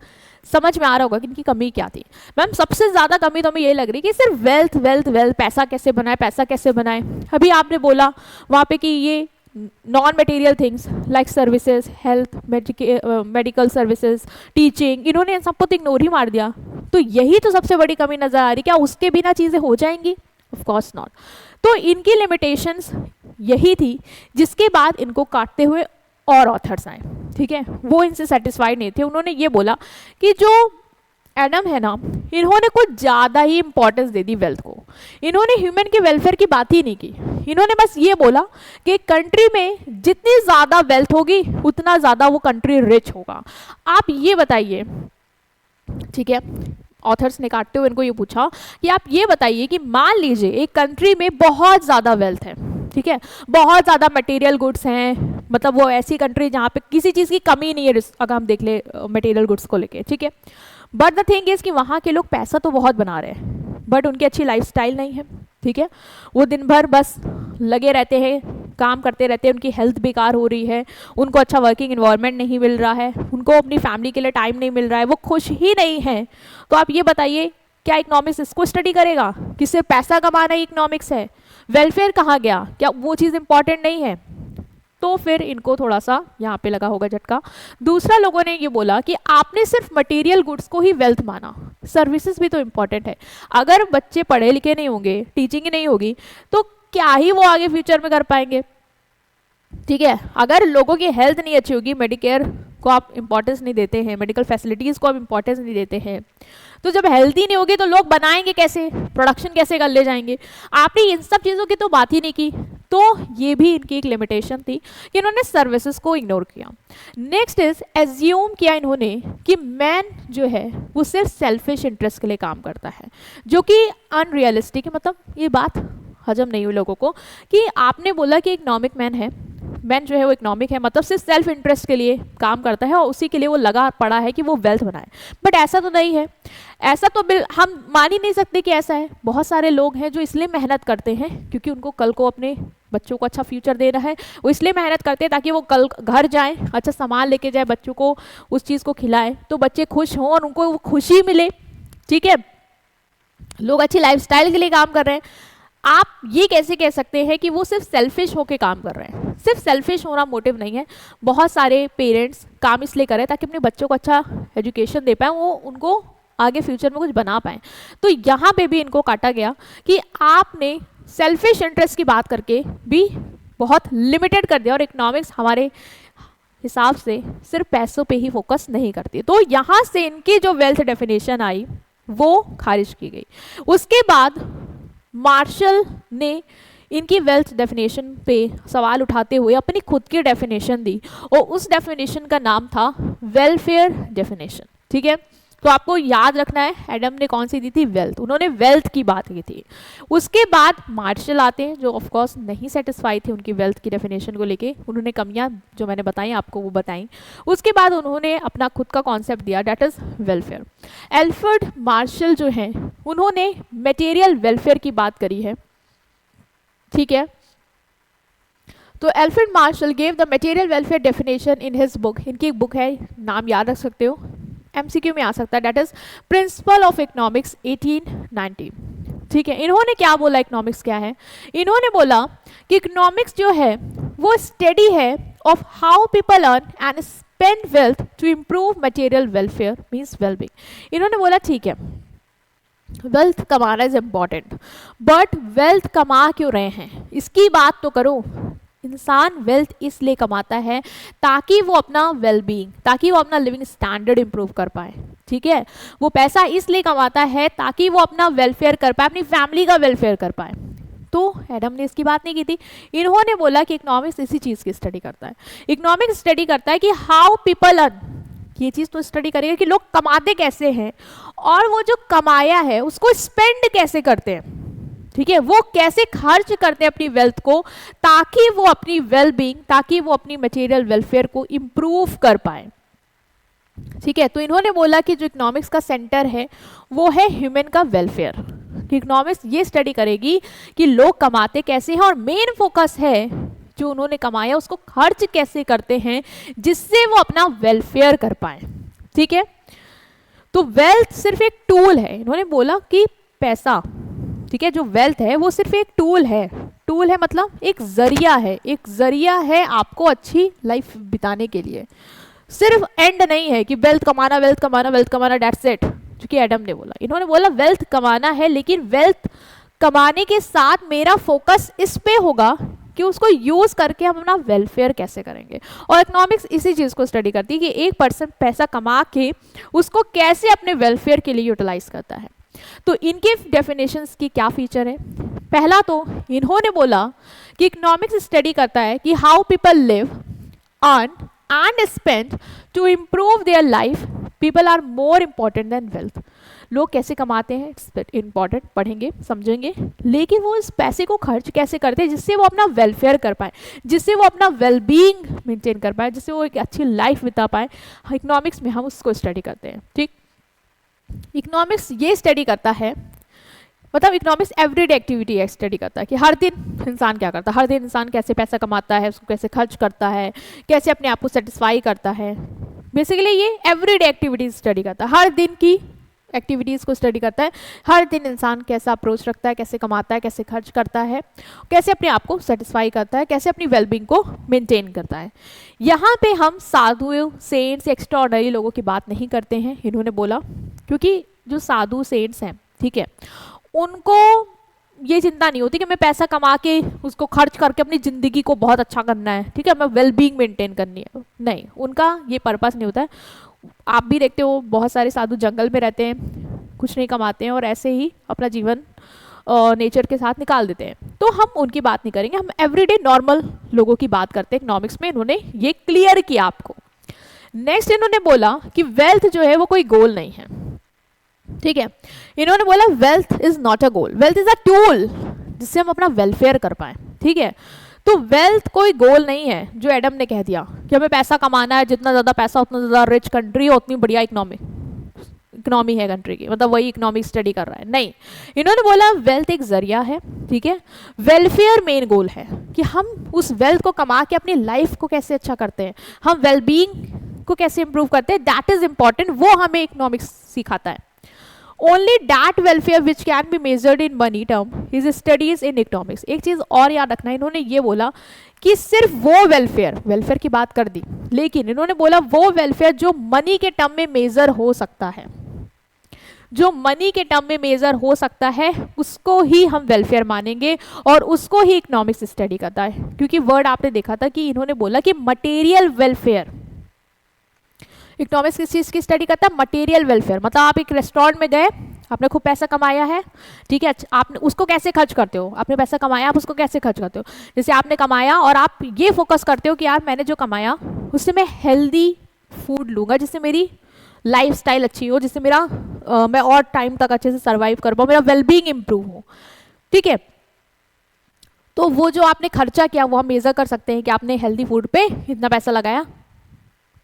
समझ में आ रहा होगा कि इनकी कमी क्या थी। मैम सबसे ज़्यादा कमी तो हमें ये लग रही है कि सिर्फ वेल्थ वेल्थ वेल्थ, पैसा कैसे बनाए, पैसा कैसे बनाए। अभी आपने बोला वहाँ पे कि ये non material things like services, health, medical services, teaching, इन्होंने इन सबको तो इग्नोर ही मार दिया। तो यही तो सबसे बड़ी कमी नज़र आ रही। क्या उसके बिना चीज़ें हो जाएंगी? Of course not. तो इनकी लिमिटेशंस यही थी, जिसके बाद इनको काटते हुए और ऑथर्स आए, ठीक है। वो इनसे सेटिस्फाइड नहीं थे। उन्होंने ये बोला कि जो एडम है ना, इन्होंने कुछ ज़्यादा ही इंपॉर्टेंस दे दी वेल्थ को। इन्होंने ह्यूमन के वेलफेयर की बात ही नहीं की। इन्होंने बस ये बोला कि कंट्री में जितनी ज़्यादा वेल्थ होगी उतना ज़्यादा वो कंट्री रिच होगा। आप ये बताइए, ठीक है, ऑथर्स ने काटते हुए इनको ये पूछा कि आप ये बताइए कि मान लीजिए एक कंट्री में बहुत ज़्यादा वेल्थ है, ठीक है, बहुत ज़्यादा मटेरियल गुड्स हैं, मतलब वो ऐसी कंट्री जहाँ पे किसी चीज़ की कमी नहीं है, अगर हम देख ले मटेरियल गुड्स को लेके, ठीक है। बट द थिंग इज़ कि वहाँ के लोग पैसा तो बहुत बना रहे हैं, बट उनकी अच्छी लाइफस्टाइल नहीं है, ठीक है। वो दिन भर बस लगे रहते हैं, काम करते रहते हैं, उनकी हेल्थ बेकार हो रही है, उनको अच्छा वर्किंग इन्वायरमेंट नहीं मिल रहा है, उनको अपनी फैमिली के लिए टाइम नहीं मिल रहा है, वो खुश ही नहीं है। तो आप ये बताइए, क्या इकोनॉमिक्स इसको स्टडी करेगा कि सिर्फ पैसा कमाना ही इकोनॉमिक्स है? वेलफेयर कहाँ गया? क्या वो चीज़ इंपॉर्टेंट नहीं है? तो फिर इनको थोड़ा सा यहाँ पे लगा होगा झटका। दूसरा, लोगों ने ये बोला कि आपने सिर्फ मटेरियल गुड्स को ही वेल्थ माना, सर्विसेज भी तो इम्पॉर्टेंट है। अगर बच्चे पढ़े लिखे नहीं होंगे, टीचिंग ही नहीं होगी, तो क्या ही वो आगे फ्यूचर में कर पाएंगे, ठीक है। अगर लोगों की हेल्थ नहीं अच्छी होगी, मेडिकेयर को आप इंपॉर्टेंस नहीं देते हैं, मेडिकल फैसिलिटीज़ को आप इंपॉर्टेंस नहीं देते हैं, तो जब हेल्थी नहीं होगी तो लोग बनाएंगे कैसे, प्रोडक्शन कैसे कर ले जाएंगे? आपने इन सब चीज़ों की तो बात ही नहीं की। तो ये भी इनकी एक लिमिटेशन थी कि इन्होंने सर्विसेज को इग्नोर किया। नेक्स्ट इज, एज्यूम किया इन्होंने कि मैन जो है वो सिर्फ सेल्फिश इंटरेस्ट के लिए काम करता है, जो कि अनरियलिस्टिक है। मतलब ये बात हजम नहीं हुई लोगों को कि आपने बोला कि इकोनॉमिक मैन है, मैन जो है वो इकोनॉमिक है, मतलब सिर्फ सेल्फ इंटरेस्ट के लिए काम करता है और उसी के लिए वो लगा पड़ा है कि वो वेल्थ बनाए। बट ऐसा तो नहीं है, ऐसा तो हम मान ही नहीं सकते कि ऐसा है। बहुत सारे लोग हैं जो इसलिए मेहनत करते हैं क्योंकि उनको कल को अपने बच्चों को अच्छा फ्यूचर देना है, वो इसलिए मेहनत करते हैं ताकि वो कल घर जाएं, अच्छा सामान लेके जाए, बच्चों को उस चीज़ को खिलाएं तो बच्चे खुश हों और उनको वो खुशी मिले, ठीक है। लोग अच्छी लाइफस्टाइल के लिए काम कर रहे हैं। आप ये कैसे कह सकते हैं कि वो सिर्फ सेल्फिश होकर काम कर रहे हैं? सिर्फ सेल्फिश होना मोटिव नहीं है। बहुत सारे पेरेंट्स काम इसलिए कर रहे हैं ताकि अपने बच्चों को अच्छा एजुकेशन दे पाए, वो उनको आगे फ्यूचर में कुछ बना पाए। तो यहाँ पे भी इनको काटा गया कि आपने सेल्फिश इंटरेस्ट की बात करके भी बहुत लिमिटेड कर दिया, और इकोनॉमिक्स हमारे हिसाब से सिर्फ पैसों पे ही फोकस नहीं करती। तो यहाँ से इनकी जो वेल्थ डेफिनेशन आई वो खारिज की गई। उसके बाद मार्शल ने इनकी वेल्थ डेफिनेशन पे सवाल उठाते हुए अपनी खुद की डेफिनेशन दी, और उस डेफिनेशन का नाम था वेलफेयर डेफिनेशन। ठीक है, तो आपको याद रखना है एडम ने कौन सी दी थी, वेल्थ। उन्होंने वेल्थ की बात की थी। उसके बाद मार्शल आते हैं जो ऑफ कोर्स नहीं सेटिस्फाई थे उनकी वेल्थ की डेफिनेशन को लेके, उन्होंने कमियां जो मैंने बताई आपको वो बताई। उसके बाद उन्होंने अपना खुद का कॉन्सेप्ट दिया, that is welfare. Alfred Marshall जो हैं उन्होंने मटेरियल वेलफेयर की बात करी है। ठीक है, तो Alfred Marshall gave the material welfare definition in his book. इनकी एक बुक है, नाम याद रख सकते हो, एमसीक्यू में आ सकता है, that is principle of economics 1890। ठीक है, इन्होंने क्या बोला, इकोनॉमिक्स क्या है, इन्होंने बोला कि इकोनॉमिक्स जो है वो स्टडी है of how people earn and spend wealth to improve material welfare means wellbeing. इन्होंने बोला ठीक है वेल्थ कमाना इज इम्पॉर्टेंट, बट वेल्थ कमा क्यों रहे हैं इसकी बात तो करो। इंसान वेल्थ इसलिए कमाता है ताकि वो अपना वेलबींग, ताकि वो अपना लिविंग स्टैंडर्ड इंप्रूव कर पाए। ठीक है, वो पैसा इसलिए कमाता है ताकि वो अपना वेलफेयर कर पाए, अपनी फैमिली का वेलफेयर कर पाए। तो एडम ने इसकी बात नहीं की थी। इन्होंने बोला कि इकोनॉमिक्स इसी चीज़ की स्टडी करता है। इकोनॉमिक्स स्टडी करता है कि हाउ पीपल अर्न, ये चीज़ तो स्टडी करेगा कि लोग कमाते कैसे हैं, और वो जो कमाया है उसको स्पेंड कैसे करते हैं। ठीक है, वो कैसे खर्च करते हैं अपनी वेल्थ को ताकि वो अपनी वेलबींग, ताकि वो अपनी मटेरियल वेलफेयर को इम्प्रूव कर पाए। ठीक है, तो इन्होंने बोला कि जो इकोनॉमिक्स का सेंटर है वो है ह्यूमन का वेलफेयर। इकोनॉमिक्स ये स्टडी करेगी कि लोग कमाते कैसे हैं, और मेन फोकस है जो उन्होंने कमाया उसको खर्च कैसे करते हैं जिससे वो अपना वेलफेयर कर पाए। ठीक है, तो वेल्थ सिर्फ एक टूल है। इन्होंने बोला कि पैसा, ठीक है, जो वेल्थ है वो सिर्फ एक टूल है। टूल है मतलब एक जरिया है, एक जरिया है आपको अच्छी लाइफ बिताने के लिए, सिर्फ एंड नहीं है कि वेल्थ कमाना वेल्थ कमाना वेल्थ कमाना, दैट्स इट, क्योंकि एडम ने बोला। इन्होंने बोला वेल्थ कमाना है, लेकिन वेल्थ कमाने के साथ मेरा फोकस इस पे होगा कि उसको यूज करके हम अपना वेलफेयर कैसे करेंगे। और इकोनॉमिक्स इसी चीज़ को स्टडी करती है कि एक पर्सन पैसा कमा के उसको कैसे अपने वेलफेयर के लिए यूटिलाइज करता है। तो इनके डेफिनेशंस की क्या फीचर है, पहला तो इन्होंने बोला कि इकोनॉमिक्स स्टडी करता है कि how people live, earn and spend to improve their life, people are more important than wealth. लोग कैसे कमाते हैं इट्स इंपॉर्टेंट, पढ़ेंगे समझेंगे, लेकिन वो इस पैसे को खर्च कैसे करते हैं जिससे वो अपना वेलफेयर कर पाए, जिससे वो अपना वेलबींग मेंटेन कर पाए, जिससे वो एक अच्छी लाइफ बिता पाए। इकोनॉमिक्स में हम उसको स्टडी करते हैं। ठीक, इकोनॉमिक्स ये स्टडी करता है, मतलब इकोनॉमिक्स एवरीडे एक्टिविटी स्टडी करता है कि हर दिन इंसान क्या करता है, हर दिन इंसान कैसे पैसा कमाता है, उसको कैसे खर्च करता है, कैसे अपने आप को सेटिस्फाई करता है। बेसिकली ये एवरीडे एक्टिविटीज स्टडी करता है, हर दिन की एक्टिविटीज़ को स्टडी करता है। हर दिन इंसान कैसा अप्रोच रखता है, कैसे कमाता है, कैसे खर्च करता है, कैसे अपने आप को सेटिस्फाई करता है, कैसे अपनी वेलबींग को मेंटेन करता है। यहाँ पे हम साधु सेंट्स एक्स्ट्राऑर्डिनरी लोगों की बात नहीं करते हैं, इन्होंने बोला, क्योंकि जो साधु सेंट्स हैं, ठीक है, उनको ये चिंता नहीं होती कि मैं पैसा कमा के उसको खर्च करके अपनी ज़िंदगी को बहुत अच्छा करना है, ठीक है, मैं वेलबींग मेंटेन करनी है। नहीं, उनका ये पर्पस नहीं होता है। आप भी देखते हो बहुत सारे साधु जंगल में रहते हैं, कुछ नहीं कमाते हैं और ऐसे ही अपना जीवन नेचर के साथ निकाल देते हैं। तो हम उनकी बात नहीं करेंगे, हम एवरीडे नॉर्मल लोगों की बात करते हैं। इकोनॉमिक्स में इन्होंने ये क्लियर किया आपको। नेक्स्ट इन्होंने बोला कि वेल्थ जो है वो कोई गोल नहीं है, ठीक है। इन्होंने बोला wealth is not a goal, wealth is a tool जिससे हम अपना वेलफेयर कर पाए, ठीक है। तो वेल्थ कोई गोल नहीं है जो एडम ने कह दिया कि हमें पैसा कमाना है, जितना ज़्यादा पैसा उतना ज़्यादा रिच कंट्री हो, उतनी बढ़िया इकोनॉमी है कंट्री की, मतलब वही इकोनॉमिक स्टडी कर रहा है। नहीं, इन्होंने बोला वेल्थ एक जरिया है, ठीक है, वेलफेयर मेन गोल है कि हम उस वेल्थ को कमा के अपनी लाइफ को कैसे अच्छा करते हैं, हम वेलबींग को कैसे इंप्रूव करते हैं, दैट इज इंपॉर्टेंट, वो हमें इकोनॉमिक्स सिखाता है। Only that welfare which can be measured in money term is studies in economics। एक चीज़ और याद रखना, इन्होंने ये बोला कि सिर्फ वो वेलफेयर की बात कर दी, लेकिन इन्होंने बोला वो वेलफेयर जो मनी के टर्म में मेजर हो सकता है। जो मनी के टर्म में मेजर हो सकता है उसको ही हम वेलफेयर मानेंगे और उसको ही इकोनॉमिक्स स्टडी करता है। क्योंकि वर्ड आपने देखा था कि इन्होंने बोला कि मटेरियल वेलफेयर, इकोनॉमिक्स किस चीज़ की स्टडी करता है? Material welfare. मतलब आप एक रेस्टोरेंट में गए, आपने खूब पैसा कमाया है, ठीक है, आपने उसको कैसे खर्च करते हो? आपने पैसा कमाया, आप उसको कैसे खर्च करते हो? जैसे आपने कमाया और आप ये फोकस करते हो कि यार मैंने जो कमाया उससे मैं हेल्दी फूड लूँगा जिससे मेरी लाइफस्टाइल अच्छी हो, जिससे मेरा मैं और टाइम तक अच्छे से सर्वाइव कर पाऊँ, मेरा वेलबींग इंप्रूव हो, ठीक है। तो वो जो आपने खर्चा किया वो हम मेजर कर सकते हैं कि आपने हेल्दी फूड पे इतना पैसा लगाया,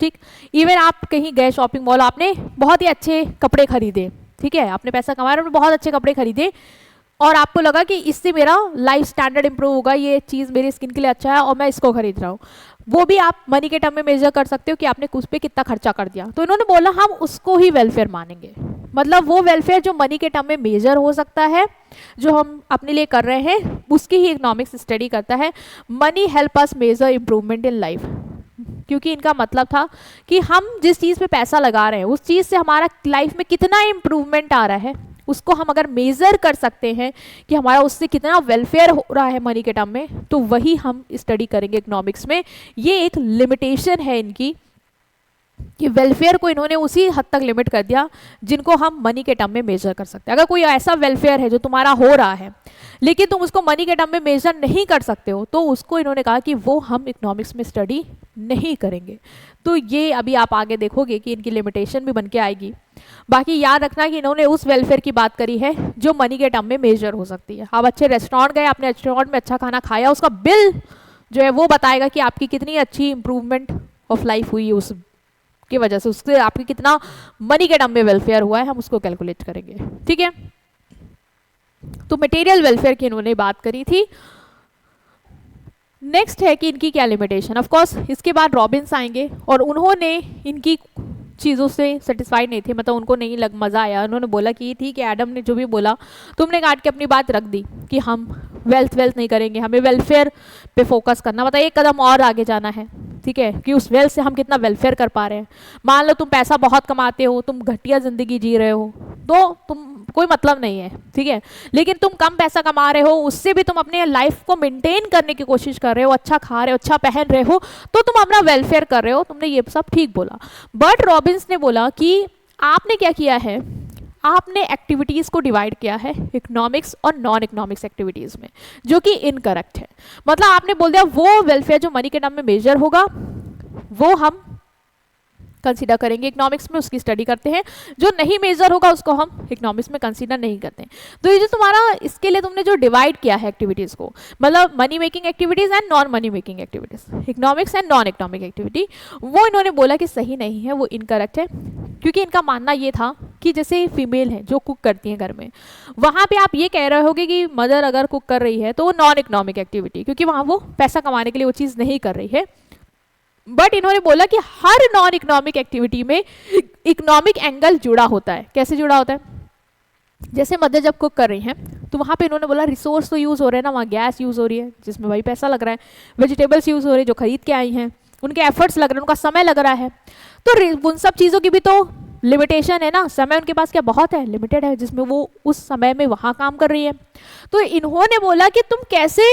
ठीक। इवन आप कहीं गए शॉपिंग मॉल, आपने बहुत ही अच्छे कपड़े खरीदे, ठीक है, आपने पैसा कमाया और बहुत अच्छे कपड़े खरीदे और आपको लगा कि इससे मेरा लाइफ स्टैंडर्ड इंप्रूव होगा, ये चीज़ मेरी स्किन के लिए अच्छा है और मैं इसको खरीद रहा हूँ। वो भी आप मनी के टर्म में मेजर कर सकते हो कि आपने उस पर कितना खर्चा कर दिया। तो इन्होंने बोला हम उसको ही वेलफेयर मानेंगे। मतलब वो वेलफेयर जो मनी के टर्म में मेजर हो सकता है, जो हम अपने लिए कर रहे हैं, उसकी ही इकोनॉमिक्स स्टडी करता है। Money help us measure improvement in life, क्योंकि इनका मतलब था कि हम जिस चीज़ पे पैसा लगा रहे हैं उस चीज़ से हमारा लाइफ में कितना इम्प्रूवमेंट आ रहा है, उसको हम अगर मेज़र कर सकते हैं कि हमारा उससे कितना वेलफेयर हो रहा है मनी के टर्म में, तो वही हम स्टडी करेंगे इकोनॉमिक्स में। ये एक लिमिटेशन है इनकी कि वेलफेयर को इन्होंने उसी हद तक लिमिट कर दिया जिनको हम मनी के टर्म में मेजर कर सकते हैं। अगर कोई ऐसा वेलफेयर है जो तुम्हारा हो रहा है लेकिन तुम उसको मनी के टर्म में मेजर नहीं कर सकते हो, तो उसको इन्होंने कहा कि वो हम इकोनॉमिक्स में स्टडी नहीं करेंगे। तो ये अभी आप आगे देखोगे कि इनकी लिमिटेशन भी बन के आएगी। बाकी याद रखना कि इन्होंने उस वेलफेयर की बात करी है जो मनी के टर्म में मेजर हो सकती है। आप अच्छे रेस्टोरेंट गए, आपने रेस्टोरेंट में अच्छा खाना खाया, उसका बिल जो है वो बताएगा कि आपकी कितनी अच्छी इंप्रूवमेंट ऑफ लाइफ हुई उस की वजह से, उससे आपके कितना मनी के टर्म में वेलफेयर हुआ है, हम उसको कैलकुलेट करेंगे, ठीक है। तो मटेरियल वेलफेयर की इन्होंने बात करी थी। नेक्स्ट है कि इनकी क्या लिमिटेशन। ऑफ कोर्स इसके बाद रॉबिन्स आएंगे और उन्होंने इनकी चीज़ों से सेटिस्फाइड नहीं थे, मतलब उनको नहीं मज़ा आया। उन्होंने बोला कि ठीक है एडम ने जो भी बोला तुमने काट के अपनी बात रख दी कि हम वेल्थ नहीं करेंगे, हमें वेलफेयर पे फोकस करना, मतलब एक कदम और आगे जाना है, ठीक है, कि उस वेल्थ से हम कितना वेलफेयर कर पा रहे हैं। मान लो तुम पैसा बहुत कमाते हो, तुम घटिया ज़िंदगी जी रहे हो, तो तुम कोई मतलब नहीं है, ठीक है, लेकिन तुम कम पैसा कमा रहे हो, उससे भी तुम अपने लाइफ को मेंटेन करने की कोशिश कर रहे हो, अच्छा खा रहे हो, अच्छा पहन रहे हो, तो तुम अपना वेलफेयर कर रहे हो। तुमने ये सब ठीक बोला। बट रॉबिन्स ने बोला कि आपने क्या किया है, आपने एक्टिविटीज़ को डिवाइड किया है इकोनॉमिक्स और नॉन इकोनॉमिक्स एक्टिविटीज़ में, जो कि इनकरेक्ट है। मतलब आपने बोल दिया वो वेलफेयर जो मनी के टर्म में मेजर होगा वो हम कंसीडर करेंगे इकोनॉमिक्स में, उसकी स्टडी करते हैं, जो नहीं मेजर होगा उसको हम इकोनॉमिक्स में कंसीडर नहीं करते हैं। तो ये जो तुम्हारा इसके लिए तुमने जो डिवाइड किया है एक्टिविटीज़ को, मतलब money making activities and non money making activities, economics and non economic activity, वो इन्होंने बोला कि सही नहीं है, वो इनकरेक्ट है। क्योंकि इनका मानना ये था कि जैसे फीमेल हैं जो कुक करती हैं घर में, वहाँ पे आप ये कह रहे होगे कि मदर अगर कुक कर रही है तो वो नॉन इकोनॉमिक एक्टिविटी, क्योंकि वहाँ वो पैसा कमाने के लिए वो चीज़ नहीं कर रही है। बट इन्होंने बोला कि हर नॉन इकोनॉमिक एक्टिविटी में इकोनॉमिक एंगल जुड़ा होता है। कैसे जुड़ा होता है? जैसे मदर जब कुक कर रही हैं तो वहाँ पे इन्होंने बोला रिसोर्स तो यूज़ हो रहे हैं ना, वहाँ गैस यूज़ हो रही है जिसमें वही पैसा लग रहा है, वेजिटेबल्स यूज़ हो रही है जो खरीद के आई हैं, उनके एफर्ट्स लग रहे हैं, उनका समय लग रहा है। तो उन सब चीज़ों की भी तो लिमिटेशन है ना, समय उनके पास क्या बहुत है, लिमिटेड है, जिसमें वो उस समय में वहाँ काम कर रही है। तो इन्होंने बोला कि तुम कैसे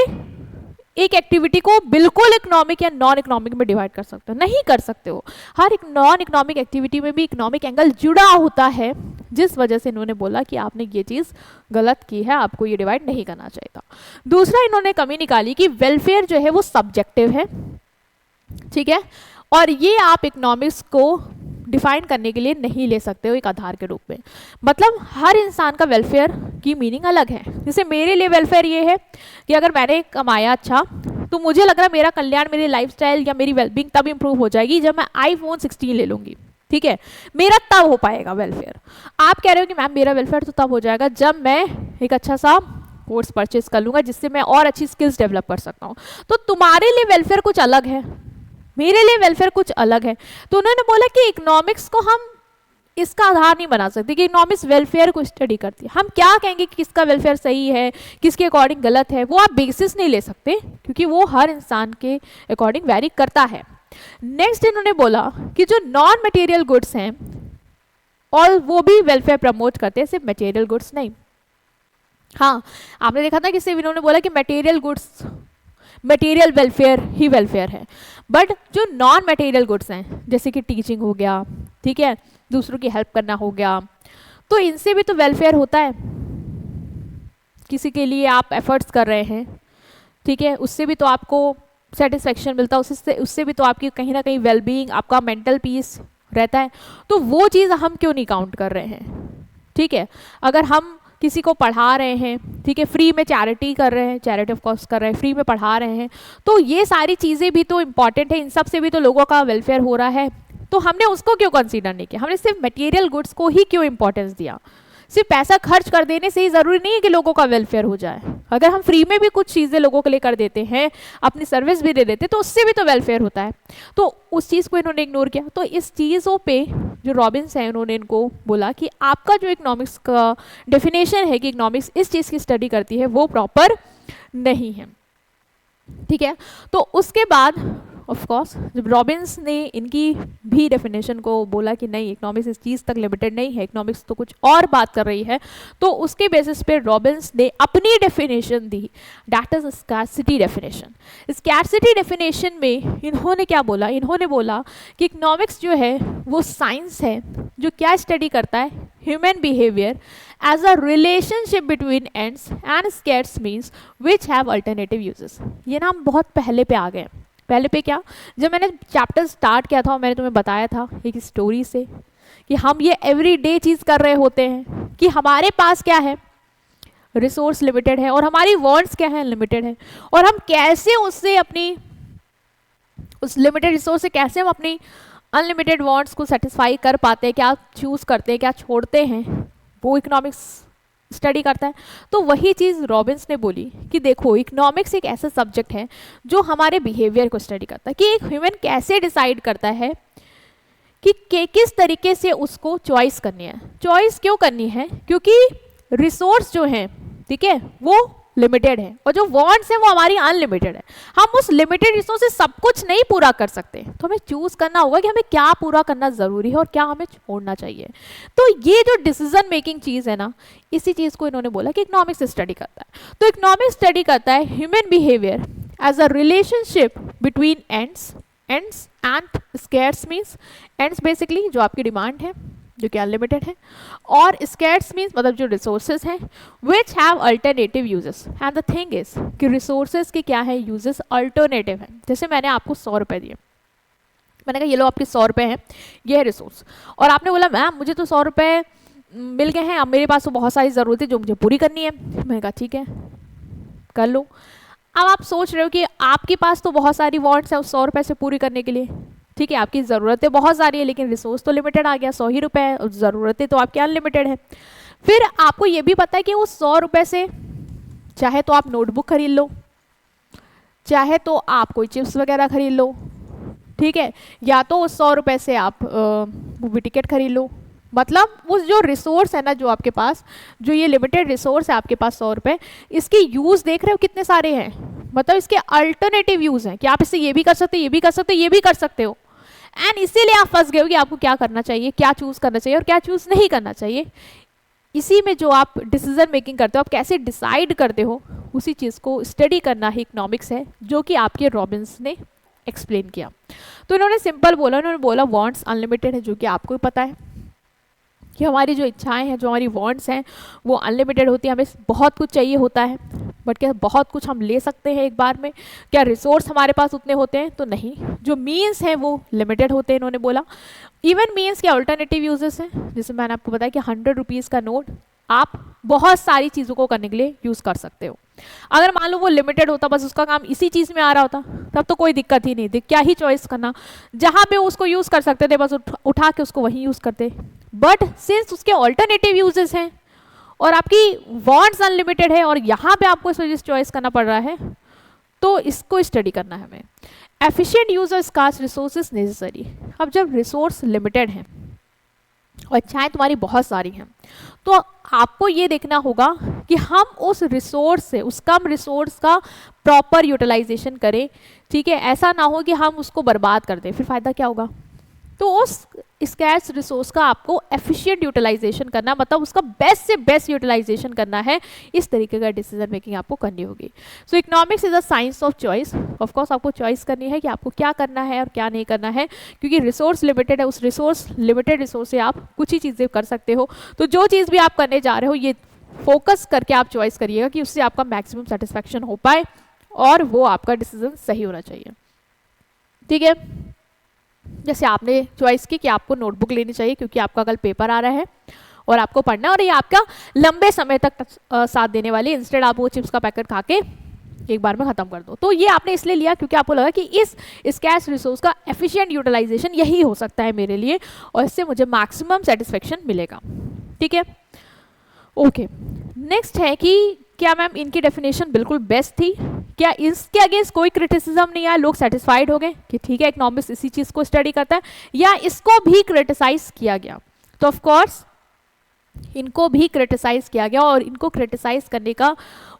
एक एक्टिविटी को बिल्कुल इकोनॉमिक या नॉन इकोनॉमिक में डिवाइड कर सकते हो, नहीं कर सकते हो। हर एक नॉन इकोनॉमिक एक्टिविटी में भी इकोनॉमिक एंगल जुड़ा होता है, जिस वजह से इन्होंने बोला कि आपने ये चीज़ गलत की है, आपको ये डिवाइड नहीं करना चाहिए था। दूसरा इन्होंने कमी निकाली कि वेलफेयर जो है वो सब्जेक्टिव है, ठीक है, और ये आप इकोनॉमिक्स को डिफाइन करने के लिए नहीं ले सकते हो एक आधार के रूप में। मतलब हर इंसान का वेलफेयर की मीनिंग अलग है। जैसे मेरे लिए वेलफेयर ये है कि अगर मैंने कमाया अच्छा तो मुझे लग रहा है मेरा कल्याण, मेरी लाइफस्टाइल या मेरी वेलबींग तब इंप्रूव हो जाएगी जब मैं iPhone 16 ले लूँगी, ठीक है, मेरा तब हो पाएगा वेलफेयर। आप कह रहे हो कि मैम मेरा वेलफेयर तो तब हो जाएगा जब मैं एक अच्छा सा कोर्स परचेज कर लूँगा जिससे मैं और अच्छी स्किल्स डेवलप कर सकता हूँ। तो तुम्हारे लिए वेलफेयर कुछ अलग है, मेरे लिए वेलफेयर कुछ अलग है। तो उन्होंने बोला कि इकोनॉमिक्स को हम इसका आधार नहीं बना सकते कि इकोनॉमिक्स वेलफेयर को स्टडी करती है। हम क्या कहेंगे कि किसका वेलफेयर सही है, किसके अकॉर्डिंग गलत है, वो आप बेसिस नहीं ले सकते क्योंकि वो हर इंसान के अकॉर्डिंग वैरी करता है। नेक्स्ट इन्होंने बोला कि जो नॉन मटेरियल गुड्स हैं और वो भी वेलफेयर प्रमोट करते हैं, सिर्फ मटेरियल गुड्स नहीं। हाँ, आपने देखा था कि सिर्फ इन्होंने बोला कि मटेरियल गुड्स, मटेरियल वेलफेयर ही वेलफेयर है, बट जो नॉन मटेरियल गुड्स हैं जैसे कि टीचिंग हो गया, ठीक है, दूसरों की हेल्प करना हो गया, तो इनसे भी तो वेलफेयर होता है। किसी के लिए आप एफर्ट्स कर रहे हैं, ठीक है, उससे भी तो आपको सेटिस्फेक्शन मिलता है, उससे भी तो आपकी कहीं ना कहीं वेलबींग, आपका मेंटल पीस रहता है। तो वो चीज़ हम क्यों नहीं काउंट कर रहे हैं? ठीक है, अगर हम किसी को पढ़ा रहे हैं, ठीक है, फ्री में चैरिटी कर रहे हैं, चैरिटी ऑफ कोर्स कर रहे हैं, फ्री में पढ़ा रहे हैं, तो ये सारी चीज़ें भी तो इम्पॉर्टेंट है, इन सब से भी तो लोगों का वेलफेयर हो रहा है। तो हमने उसको क्यों कंसीडर नहीं किया? हमने सिर्फ मटेरियल गुड्स को ही क्यों इंपॉर्टेंस दिया? सिर्फ पैसा खर्च कर देने से ही ज़रूरी नहीं है कि लोगों का वेलफेयर हो जाए। अगर हम फ्री में भी कुछ चीज़ें लोगों के लिए कर देते हैं, अपनी सर्विस भी दे देते, तो उससे भी तो वेलफेयर होता है। तो उस चीज़ को इन्होंने इग्नोर किया। तो इस चीज़ों पे जो रॉबिन्स हैं, उन्होंने इनको बोला कि आपका जो इकोनॉमिक्स का डेफिनेशन है कि इकोनॉमिक्स इस चीज़ की स्टडी करती है, वो प्रॉपर नहीं है। ठीक है, तो उसके बाद ऑफ कोर्स जब रॉबिन्स ने इनकी भी डेफिनेशन को बोला कि नहीं, इकोनॉमिक्स इस चीज़ तक लिमिटेड नहीं है, इकोनॉमिक्स तो कुछ और बात कर रही है, तो उसके बेसिस पे रॉबिन्स ने अपनी definition the, that is scarcity definition. Scarcity definition में इन्होंने क्या बोला? इन्होंने बोला कि इकोनॉमिक्स जो है वो साइंस है जो क्या स्टडी करता है? Human behaviour as a relationship between ends and scarce means which have alternative uses। ये ना हम बहुत पहले पे आ गए। पहले पे क्या? जब मैंने चैप्टर स्टार्ट किया था, मैंने तुम्हें बताया था एक स्टोरी से कि हम ये एवरीडे चीज़ कर रहे होते हैं कि हमारे पास क्या है, रिसोर्स लिमिटेड है और हमारी वांट्स क्या है, लिमिटेड है, और हम कैसे उससे अपनी उस लिमिटेड रिसोर्स से कैसे हम अपनी अनलिमिटेड वांट्स को सेटिस्फाई कर पाते हैं, क्या चूज़ करते हैं, क्या छोड़ते हैं, वो इकोनॉमिक्स स्टडी करता है। तो वही चीज़ रॉबिन्स ने बोली कि देखो, इकोनॉमिक्स एक ऐसा सब्जेक्ट है जो हमारे बिहेवियर को स्टडी करता है कि एक ह्यूमन कैसे डिसाइड करता है कि किस तरीके से उसको चॉइस करनी है। चॉइस क्यों करनी है? क्योंकि रिसोर्स जो है, ठीक है, वो लिमिटेड है और जो वांट्स है वो हमारी अनलिमिटेड है। हम उस लिमिटेड रिसोर्स से सब कुछ नहीं पूरा कर सकते, तो हमें चूज करना होगा कि हमें क्या पूरा करना जरूरी है और क्या हमें छोड़ना चाहिए। तो ये जो डिसीजन मेकिंग चीज है ना, इसी चीज को इन्होंने बोला कि इकोनॉमिक्स स्टडी करता है। तो इकोनॉमिक्स स्टडी करता है human behaviour as a relationship between ends and scarce means, ends basically जो आपकी डिमांड है जो कि अनलिमिटेड है, और स्कैर्स मीन्स मतलब जो रिसोर्सेज हैं which have alternative uses. And the thing is कि रिसोर्सेज के क्या है, यूजेस अल्टरनेटिव है। जैसे मैंने आपको 100 रुपये दिए, मैंने कहा ये लो आपके 100 रुपये हैं, ये है रिसोर्स, और आपने बोला मैम मुझे तो 100 रुपये मिल गए हैं, अब मेरे पास तो बहुत सारी ज़रूरत है जो मुझे पूरी करनी है। मैंने कहा ठीक है कर लो। अब आप सोच रहे हो कि आपके पास तो बहुत सारी वांट्स है उस 100 रुपये से पूरी करने के लिए, ठीक है, आपकी ज़रूरतें बहुत सारी है लेकिन रिसोर्स तो लिमिटेड आ गया, 100 ही रुपये है और ज़रूरतें तो आपकी अनलिमिटेड है। फिर आपको ये भी पता है कि उस 100 रुपये से चाहे तो आप नोटबुक खरीद लो, चाहे तो आप कोई चिप्स वगैरह खरीद लो, ठीक है, या तो उस 100 रुपये से आप मूवी टिकट खरीद लो। मतलब उस जो रिसोर्स है ना, जो आपके पास जो ये लिमिटेड रिसोर्स है आपके पास 100 रुपये, इसके यूज़ देख रहे हो कितने सारे हैं, मतलब इसके अल्टरनेटिव यूज़ हैं कि आप इससे ये भी कर सकते हो, ये भी कर सकते हो, ये भी कर सकते हो। एंड इसीलिए आप फंस गए हो कि आपको क्या करना चाहिए, क्या चूज़ करना चाहिए और क्या चूज़ नहीं करना चाहिए। इसी में जो आप डिसीजन मेकिंग करते हो, आप कैसे डिसाइड करते हो, उसी चीज़ को स्टडी करना ही इकोनॉमिक्स है, जो कि आपके रॉबिन्स ने एक्सप्लेन किया। तो इन्होंने सिंपल बोला, इन्होंने बोला वांट्स अनलिमिटेड है, जो कि आपको भी पता है कि हमारी जो इच्छाएं हैं, जो हमारी वांट्स हैं, वो अनलिमिटेड होती है, हमें बहुत कुछ चाहिए होता है, बट क्या बहुत कुछ हम ले सकते हैं एक बार में? क्या रिसोर्स हमारे पास उतने होते हैं? तो नहीं। जो मीन्स हैं वो लिमिटेड होते हैं, इन्होंने बोला। इवन मीन्स के अल्टरनेटिव यूजेस हैं, जैसे मैंने आपको बताया कि 100 रुपीज़ का नोट आप बहुत सारी चीज़ों को करने के लिए यूज़ कर सकते हो। अगर मान लो वो लिमिटेड होता, बस उसका काम इसी चीज़ में आ रहा होता, तब तो कोई दिक्कत ही नहीं थी, क्या ही चॉइस करना, जहाँ पे उसको यूज़ कर सकते थे बस उठा के उसको वहीं यूज़ करते। बट सिंस उसके ऑल्टरनेटिव यूजेस हैं और आपकी वांट्स अनलिमिटेड है और यहाँ पे आपको इस वजह से चॉइस करना पड़ रहा है, तो इसको स्टडी करना है हमें। Efficient use of scarce resources necessary. अब जब रिसोर्स लिमिटेड हैं और इच्छाएं तुम्हारी बहुत सारी हैं, तो आपको ये देखना होगा कि हम उस रिसोर्स से, उस कम रिसोर्स का प्रॉपर यूटिलाइजेशन करें, ठीक है। ऐसा ना हो कि हम उसको बर्बाद कर दें, फिर फ़ायदा क्या होगा? तो उस स्कैर्स रिसोर्स का आपको एफिशिएंट यूटिलाइजेशन करना, मतलब उसका बेस्ट से बेस्ट यूटिलाइजेशन करना है, इस तरीके का डिसीजन मेकिंग आपको करनी होगी। So economics is a science of choice. Of course आपको चॉइस करनी है कि आपको क्या करना है और क्या नहीं करना है, क्योंकि रिसोर्स लिमिटेड है, उस लिमिटेड रिसोर्स से आप कुछ ही चीज़ें कर सकते हो। तो जो चीज़ भी आप करने जा रहे हो ये फोकस करके आप चॉइस करिएगा कि उससे आपका मैक्सिमम सेटिस्फैक्शन हो पाए और वो आपका डिसीजन सही होना चाहिए। ठीक है, जैसे आपने चॉइस की कि आपको नोटबुक लेनी चाहिए क्योंकि आपका कल पेपर आ रहा है और आपको पढ़ना है और ये आपका लंबे समय तक साथ देने वाली, इंस्टेड आप वो चिप्स का पैकेट खा के एक बार में ख़त्म कर दो। तो ये आपने इसलिए लिया क्योंकि आपको लगा कि इस स्कैर्स रिसोर्स का एफिशिएंट यूटिलाइजेशन यही हो सकता है मेरे लिए और इससे मुझे मैक्सिमम सेटिस्फेक्शन मिलेगा। ठीक है, ओके। नेक्स्ट है कि क्या मैम इनकी डेफिनेशन बिल्कुल बेस्ट थी, क्या इसके अगेंस्ट कोई क्रिटिसिज्म नहीं आया, लोग सेटिस्फाइड हो गए कि ठीक है इकोनॉमिक्स इसी चीज़ को स्टडी करता है, या इसको भी क्रिटिसाइज किया गया? तो ऑफ कोर्स इनको भी क्रिटिसाइज किया गया और इनको क्रिटिसाइज करने का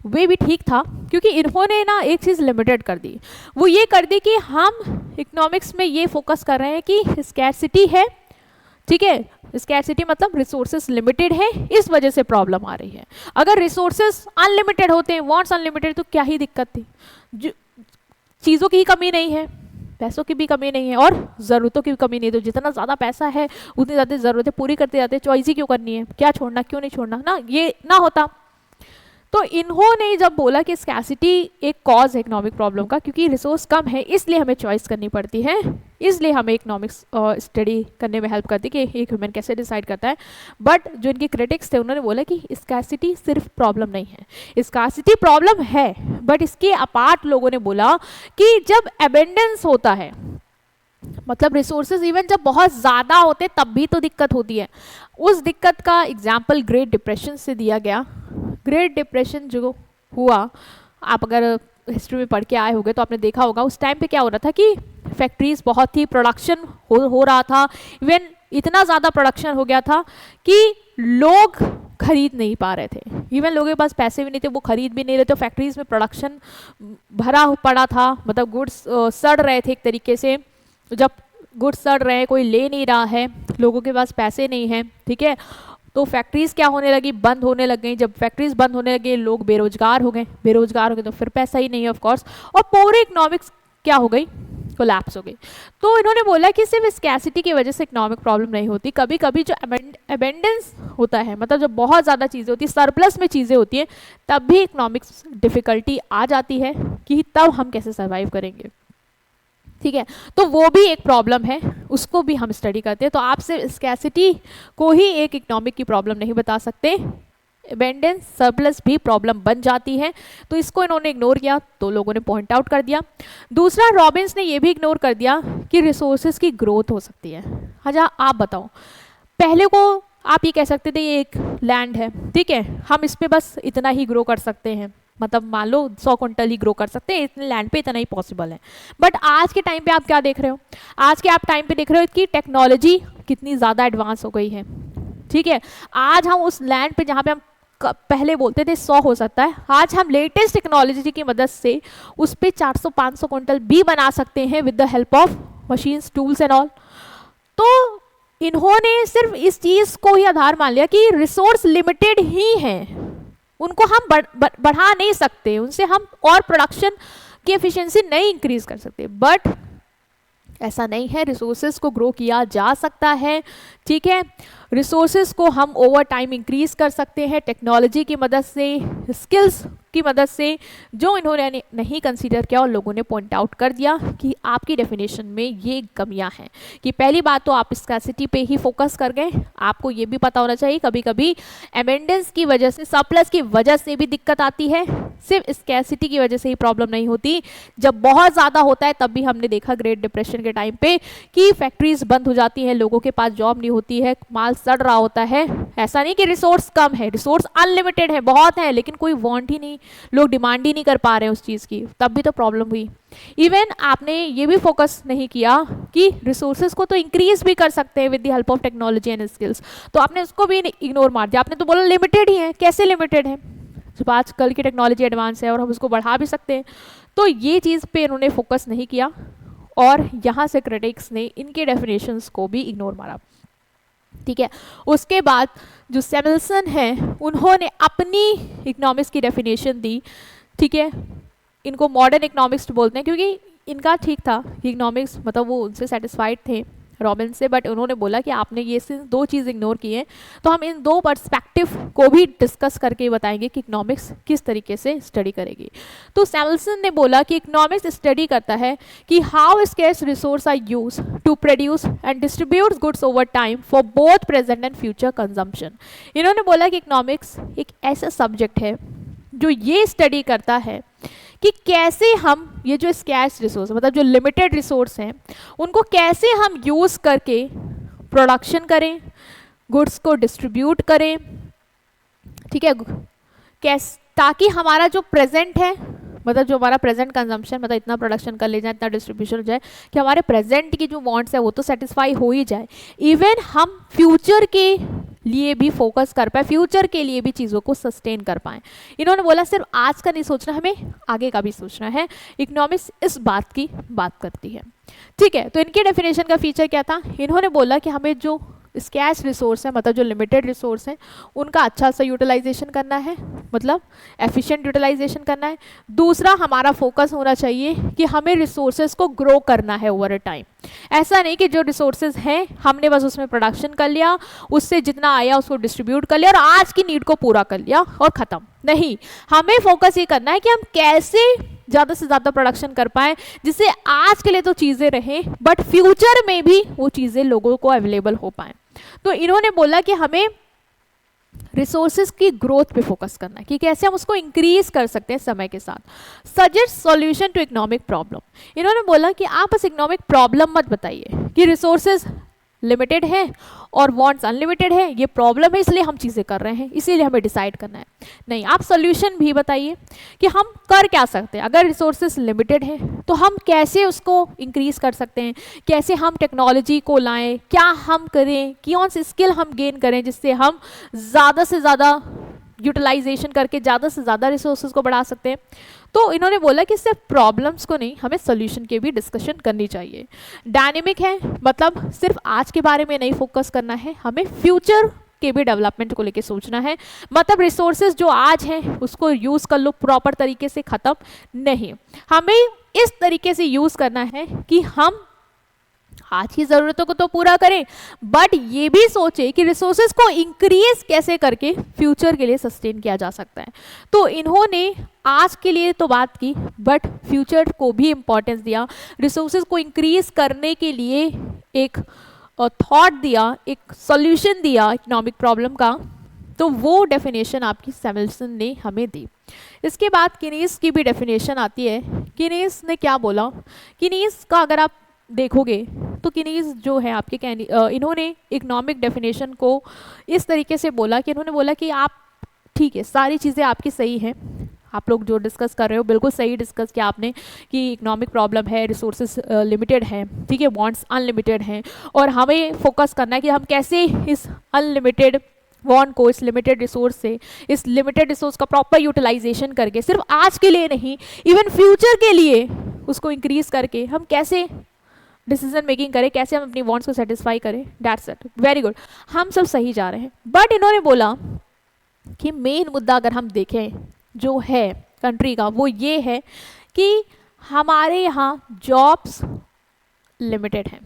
वे भी ठीक था, क्योंकि इन्होंने ना एक चीज़ लिमिटेड कर दी। वो ये कर दी कि हम इकोनॉमिक्स में ये फोकस कर रहे हैं कि स्कैरसिटी है, ठीक है, स्कैरसिटी मतलब रिसोर्सेज लिमिटेड है, इस वजह से प्रॉब्लम आ रही है। अगर रिसोर्सेज अनलिमिटेड होते हैं, वांट्स अनलिमिटेड, तो क्या ही दिक्कत थी। चीज़ों की ही कमी नहीं है, पैसों की भी कमी नहीं है और ज़रूरतों की भी कमी नहीं है। तो जितना ज़्यादा पैसा है उतनी ज़्यादा ज़रूरतें पूरी करते जाते हैं, चॉइस ही क्यों करनी है, क्या छोड़ना क्यों नहीं छोड़ना ना, ये ना होता। तो इन्होंने जब बोला कि स्कैसिटी एक कॉज है इकोनॉमिक प्रॉब्लम का, क्योंकि रिसोर्स कम है इसलिए हमें चॉइस करनी पड़ती है, इसलिए हमें इकोनॉमिक्स स्टडी करने में हेल्प करती है कि एक ह्यूमन कैसे डिसाइड करता है। बट जो इनके क्रिटिक्स थे उन्होंने बोला कि स्कैसिटी सिर्फ प्रॉब्लम नहीं है, स्कैसिटी प्रॉब्लम है, बट इसके अपार्ट लोगों ने बोला कि जब एबेंडेंस होता है, मतलब रिसोर्सेज इवन जब बहुत ज़्यादा होते तब भी तो दिक्कत होती है। उस दिक्कत का एग्जाम्पल ग्रेट डिप्रेशन से दिया गया। ग्रेट डिप्रेशन जो हुआ, आप अगर हिस्ट्री में पढ़ के आए होंगे तो आपने देखा होगा उस टाइम पे क्या हो रहा था कि फैक्ट्रीज बहुत थी, प्रोडक्शन हो रहा था, इवन इतना ज़्यादा प्रोडक्शन हो गया था कि लोग खरीद नहीं पा रहे थे, इवन लोगों के पास पैसे भी नहीं थे, वो खरीद भी नहीं रहे थे। फैक्ट्रीज में प्रोडक्शन भरा पड़ा था, मतलब गुड्स सड़ रहे थे एक तरीके से। जब गुड्स सड़ रहे हैं, कोई ले नहीं रहा है, लोगों के पास पैसे नहीं हैं, ठीक है, तो फैक्ट्रीज क्या होने लगी, बंद होने लग गई। जब फैक्ट्रीज बंद होने लगे, लोग बेरोजगार हो गए, बेरोजगार हो गए तो फिर पैसा ही नहीं है ऑफ कोर्स, और पूरी इकोनॉमिक्स क्या हो गई, कोलैप्स हो गई। तो इन्होंने बोला कि सिर्फ स्कैसिटी की वजह से इकोनॉमिक प्रॉब्लम नहीं होती, कभी कभी जो अबेंडेंस होता है, मतलब जब बहुत ज़्यादा चीज़ें होती है, सरप्लस में चीज़ें होती हैं, तब भी इकोनॉमिक्स डिफ़िकल्टी आ जाती है कि तब हम कैसे सर्वाइव करेंगे। ठीक है, तो वो भी एक प्रॉब्लम है, उसको भी हम स्टडी करते हैं। तो आप सिर्फ स्कैसिटी को ही एक इकोनॉमिक की प्रॉब्लम नहीं बता सकते, एबेंडेंस सरप्लस भी प्रॉब्लम बन जाती है। तो इसको इन्होंने इग्नोर किया, तो लोगों ने पॉइंट आउट कर दिया। दूसरा, रॉबिन्स ने ये भी इग्नोर कर दिया कि रिसोर्सेज की ग्रोथ हो सकती है। अच्छा आप बताओ, पहले को आप ये कह सकते थे ये एक लैंड है, ठीक है, हम इस पर बस इतना ही ग्रो कर सकते हैं, मतलब मान लो 100 क्विंटल ही ग्रो कर सकते हैं, इतने लैंड पे इतना ही पॉसिबल है। बट आज के टाइम पे आप क्या देख रहे हो, आज के आप टाइम पे देख रहे हो कि टेक्नोलॉजी कितनी ज़्यादा एडवांस हो गई है। ठीक है, आज हम उस लैंड पे जहाँ पे हम पहले बोलते थे 100 हो सकता है, आज हम लेटेस्ट टेक्नोलॉजी की मदद से उस पर 400-500 क्विंटल भी बना सकते हैं with the help of machines, tools and all. तो इन्होंने सिर्फ इस चीज़ को ही आधार मान लिया कि रिसोर्स लिमिटेड ही हैं, उनको हम बढ़ा नहीं सकते, उनसे हम और प्रोडक्शन की एफिशिएंसी नहीं इंक्रीज कर सकते। बट ऐसा नहीं है, रिसोर्सेज को ग्रो किया जा सकता है। ठीक है, रिसोर्सेज को हम ओवर टाइम इंक्रीज कर सकते हैं टेक्नोलॉजी की मदद से, स्किल्स की मदद से, जो इन्होंने नहीं कंसीडर किया और लोगों ने पॉइंट आउट कर दिया कि आपकी डेफिनेशन में ये कमियां हैं। कि पहली बात तो आप स्कैसिटी पे ही फोकस कर गए, आपको ये भी पता होना चाहिए कभी कभी एबेंडेंस की वजह से, सरप्लस की वजह से भी दिक्कत आती है, सिर्फ स्कैसिटी की वजह से ही प्रॉब्लम नहीं होती। जब बहुत ज़्यादा होता है तब भी हमने देखा ग्रेट डिप्रेशन के टाइम पे कि फैक्ट्रीज बंद हो जाती हैं, लोगों के पास जॉब नहीं होती है, माल सड़ रहा होता है। ऐसा नहीं कि रिसोर्स कम है, रिसोर्स अनलिमिटेड है, बहुत है, लेकिन कोई वांट ही नहीं, लोग डिमांड ही नहीं कर पा रहे हैं उस चीज़ की, तब भी तो प्रॉब्लम हुई। इवन आपने ये भी फोकस नहीं किया कि रिसोर्सेज को तो इंक्रीज भी कर सकते हैं with the help of technology and skills, तो आपने उसको भी इग्नोर मार दिया। आपने तो बोला लिमिटेड ही है, कैसे लिमिटेड है, जब आजकल की टेक्नोलॉजी एडवांस है और हम उसको बढ़ा भी सकते हैं। तो ये चीज़ पे इन्होंने फोकस नहीं किया और यहाँ से क्रिटिक्स ने इनके डेफिनेशंस को भी इग्नोर मारा। ठीक है, उसके बाद जो सैमुअल्सन है उन्होंने अपनी इकोनॉमिक्स की डेफिनेशन दी। ठीक है, इनको मॉडर्न इकोनॉमिक्स बोलते हैं क्योंकि इनका ठीक था इकोनॉमिक्स, मतलब वो उनसे सेटिस्फाइड थे रॉबिन से, बट उन्होंने बोला कि आपने ये सिर्फ दो चीज़ इग्नोर की हैं, तो हम इन दो पर्सपेक्टिव को भी डिस्कस करके बताएंगे कि इकोनॉमिक्स किस तरीके से स्टडी करेगी। तो सैमुअल्सन ने बोला कि इकोनॉमिक्स स्टडी करता है कि how scarce resource are use to produce and distribute goods over time for both present and future consumption. इन्होंने बोला कि इकोनॉमिक्स एक ऐसा सब्जेक्ट है जो ये स्टडी करता है कि कैसे हम ये जो स्कैर्स रिसोर्स, मतलब जो लिमिटेड रिसोर्स हैं, उनको कैसे हम यूज़ करके प्रोडक्शन करें, गुड्स को डिस्ट्रीब्यूट करें। ठीक है, ताकि हमारा जो प्रेजेंट है, मतलब जो हमारा प्रेजेंट कंजम्पशन, मतलब इतना प्रोडक्शन कर ले जाए, इतना डिस्ट्रीब्यूशन हो जाए कि हमारे प्रेजेंट की जो वांट्स है वो तो सेटिस्फाई हो ही जाए, इवन हम फ्यूचर के लिए भी फोकस कर पाए, फ्यूचर के लिए भी चीज़ों को सस्टेन कर पाएँ। इन्होंने बोला सिर्फ आज का नहीं सोचना, हमें आगे का भी सोचना है। इकोनॉमिक्स इस बात की बात करती है। ठीक है, तो इनके डेफिनेशन का फीचर क्या था? इन्होंने बोला कि हमें जो स्कैर्स रिसोर्स है, मतलब जो लिमिटेड रिसोर्स हैं, उनका अच्छा सा यूटिलाइजेशन करना है, मतलब एफिशिएंट यूटिलाइजेशन करना है। दूसरा, हमारा फोकस होना चाहिए कि हमें रिसोर्सेज को ग्रो करना है ओवर अ टाइम। ऐसा नहीं कि जो रिसोर्सेज हैं हमने बस उसमें प्रोडक्शन कर लिया, उससे जितना आया उसको डिस्ट्रीब्यूट कर लिया और आज की नीड को पूरा कर लिया और ख़त्म। नहीं, हमें फोकस ये करना है कि हम कैसे ज़्यादा से ज़्यादा प्रोडक्शन कर पाएँ जिससे आज के लिए तो चीज़ें रहें बट फ्यूचर में भी वो चीज़ें लोगों को अवेलेबल हो पाएँ। तो इन्होंने बोला कि हमें रिसोर्सेज की ग्रोथ पे फोकस करना है कि कैसे हम उसको इंक्रीज कर सकते हैं समय के साथ। Suggest solution to economic problem. इन्होंने बोला कि आप बस इकोनॉमिक प्रॉब्लम मत बताइए कि रिसोर्सेज लिमिटेड है और वांट्स अनलिमिटेड है, ये प्रॉब्लम है इसलिए हम चीज़ें कर रहे हैं, इसीलिए हमें डिसाइड करना है। नहीं, आप सोल्यूशन भी बताइए कि हम कर क्या सकते हैं। अगर रिसोर्सेज लिमिटेड है तो हम कैसे उसको इंक्रीज कर सकते हैं, कैसे हम टेक्नोलॉजी को लाएं, क्या हम करें, कौन सी स्किल हम गेन करें जिससे हम ज़्यादा से ज़्यादा यूटिलाइजेशन करके ज़्यादा से ज़्यादा रिसोर्सेज को बढ़ा सकते हैं। तो इन्होंने बोला कि सिर्फ प्रॉब्लम्स को नहीं, हमें सोल्यूशन की भी डिस्कशन करनी चाहिए। डायनेमिक है, मतलब सिर्फ आज के बारे में नहीं फोकस करना है, हमें फ्यूचर के भी डेवलपमेंट को लेके सोचना है। मतलब रिसोर्सेज जो आज हैं उसको यूज़ कर लो प्रॉपर तरीके से, ख़त्म नहीं, हमें इस तरीके से यूज़ करना है कि हम आज की ज़रूरतों को तो पूरा करें बट ये भी सोचे कि रिसोर्सेज को इंक्रीज कैसे करके फ्यूचर के लिए सस्टेन किया जा सकता है। तो इन्होंने आज के लिए तो बात की बट फ्यूचर को भी इम्पोर्टेंस दिया, रिसोर्सेज को इंक्रीज करने के लिए एक थॉट दिया, एक सॉल्यूशन दिया इकोनॉमिक प्रॉब्लम का। तो वो डेफिनेशन आपकी सैमुअल्सन ने हमें दी। इसके बाद कीनीज की भी डेफिनेशन आती है। कीनीज ने क्या बोला? कीनीज का अगर आप देखोगे तो कीनीज जो है आपके इन्होंने इकोनॉमिक डेफिनेशन को इस तरीके से बोला कि इन्होंने बोला कि आप ठीक है, सारी चीज़ें आपकी सही हैं, आप लोग जो डिस्कस कर रहे हो बिल्कुल सही डिस्कस किया आपने कि इकोनॉमिक प्रॉब्लम है, रिसोर्सेज लिमिटेड है, ठीक है, वांट्स अनलिमिटेड हैं और हमें फोकस करना है कि हम कैसे इस अनलिमिटेड वांट को, इस लिमिटेड रिसोर्स से, इस लिमिटेड रिसोर्स का प्रॉपर यूटिलाइजेशन करके सिर्फ आज के लिए नहीं इवन फ्यूचर के लिए उसको इंक्रीज करके हम कैसे डिसीजन मेकिंग करें, कैसे हम अपनी वांट्स को सेटिस्फाई करें। दैट्स इट, वेरी गुड, हम सब सही जा रहे हैं। बट इन्होंने बोला कि मेन मुद्दा अगर हम देखें जो है कंट्री का वो ये है कि हमारे यहाँ जॉब्स लिमिटेड हैं।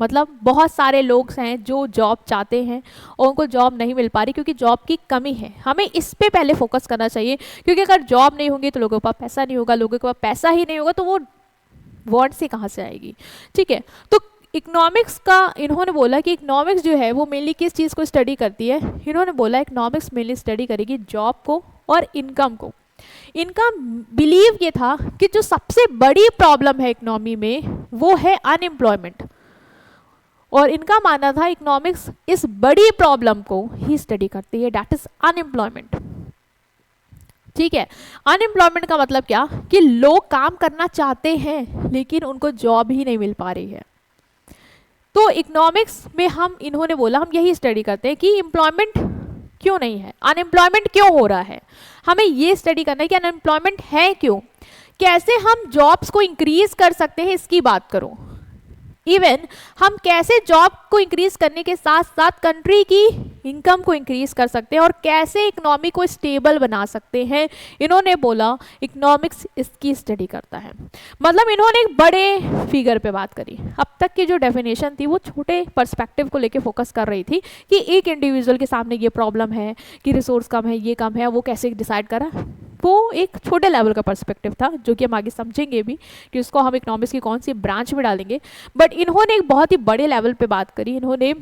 मतलब बहुत सारे लोग हैं जो जॉब चाहते हैं और उनको जॉब नहीं मिल पा रही क्योंकि जॉब की कमी है। हमें इस पे पहले फोकस करना चाहिए क्योंकि अगर जॉब नहीं होगी तो लोगों के पास पैसा नहीं होगा, लोगों के पास पैसा ही नहीं होगा तो वो वांट से कहाँ से आएगी। ठीक है, तो इकोनॉमिक्स का इन्होंने बोला कि इकोनॉमिक्स जो है वो मेनली किस चीज़ को स्टडी करती है? इन्होंने बोला इकोनॉमिक्स मेनली स्टडी करेगी जॉब को और इनकम को। इनका बिलीव ये था कि जो सबसे बड़ी प्रॉब्लम है इकोनॉमी में वो है अनएम्प्लॉयमेंट और इनका मानना था इकोनॉमिक्स इस बड़ी प्रॉब्लम को ही स्टडी करती है, दैट इज अनएम्प्लॉयमेंट। ठीक है, अनएम्प्लॉयमेंट का मतलब क्या कि लोग काम करना चाहते हैं लेकिन उनको जॉब ही नहीं मिल पा रही है। तो इकोनॉमिक्स में हम इन्होंने बोला हम यही स्टडी करते हैं कि एम्प्लॉयमेंट क्यों नहीं है, अनएम्प्लॉयमेंट क्यों हो रहा है, हमें ये स्टडी करना है कि अनएम्प्लॉयमेंट है क्यों, कैसे हम जॉब्स को इंक्रीज कर सकते हैं इसकी बात करो। इवन हम कैसे जॉब को इंक्रीज करने के साथ साथ कंट्री की इनकम को इंक्रीज कर सकते हैं और कैसे इकोनॉमी को स्टेबल बना सकते हैं, इन्होंने बोला इकोनॉमिक्स इसकी स्टडी करता है। मतलब इन्होंने एक बड़े फिगर पे बात करी। अब तक की जो डेफिनेशन थी वो छोटे पर्सपेक्टिव को लेके फोकस कर रही थी कि एक इंडिविजुअल के सामने ये प्रॉब्लम है कि रिसोर्स कम है, ये कम है, वो कैसे डिसाइड करा। वो एक छोटे लेवल का पर्सपेक्टिव था जो कि हम आगे समझेंगे भी कि उसको हम इकोनॉमिक्स की कौन सी ब्रांच में डालेंगे। बट इन्होंने एक बहुत ही बड़े लेवल पे बात करी। इन्होंने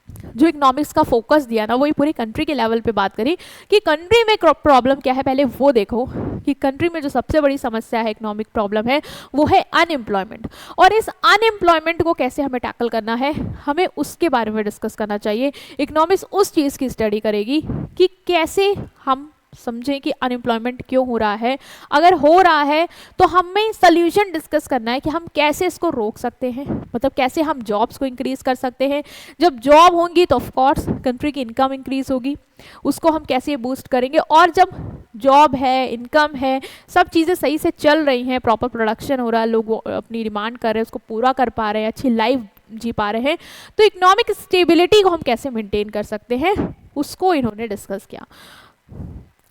जो इकोनॉमिक्स का फोकस दिया ना वही पूरी कंट्री के लेवल पे बात करी कि कंट्री में प्रॉब्लम क्या है। पहले वो देखो कि कंट्री में जो सबसे बड़ी समस्या है, इकोनॉमिक प्रॉब्लम है, वो है अनएम्प्लॉयमेंट। और इस अनएम्प्लॉयमेंट को कैसे हमें टैकल करना है, हमें उसके बारे में डिस्कस करना चाहिए। इकोनॉमिक्स उस चीज़ की स्टडी करेगी कि कैसे हम समझें कि अनएम्प्लॉयमेंट क्यों हो रहा है, अगर हो रहा है तो हमें सोल्यूशन डिस्कस करना है कि हम कैसे इसको रोक सकते हैं, मतलब कैसे हम जॉब्स को इंक्रीज कर सकते हैं। जब जॉब होंगी तो ऑफ कोर्स कंट्री की इनकम इंक्रीज होगी, उसको हम कैसे बूस्ट करेंगे। और जब जॉब है, इनकम है, सब चीज़ें सही से चल रही हैं, प्रॉपर प्रोडक्शन हो रहा है, लोग अपनी डिमांड कर रहे हैं, उसको पूरा कर पा रहे हैं, अच्छी लाइफ जी पा रहे हैं, तो इकोनॉमिक स्टेबिलिटी को हम कैसे मेंटेन कर सकते हैं, उसको इन्होंने डिस्कस किया।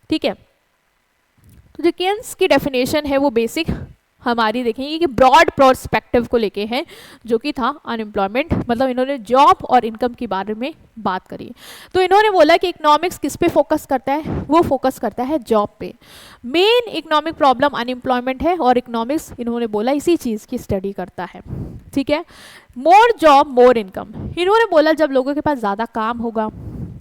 ठीक है, तो जो केन्स की डेफिनेशन है वो बेसिक हमारी देखेंगे कि ब्रॉड पर्सपेक्टिव को लेके है, जो कि था अनएम्प्लॉयमेंट। मतलब इन्होंने जॉब और इनकम के बारे में बात करी। तो इन्होंने बोला कि इकोनॉमिक्स किस पे फोकस करता है, वो फोकस करता है जॉब पे। मेन इकोनॉमिक प्रॉब्लम अनएम्प्लॉयमेंट है और इकोनॉमिक्स इन्होंने बोला इसी चीज़ की स्टडी करता है। ठीक है, मोर जॉब मोर इनकम। इन्होंने बोला जब लोगों के पास ज़्यादा काम होगा,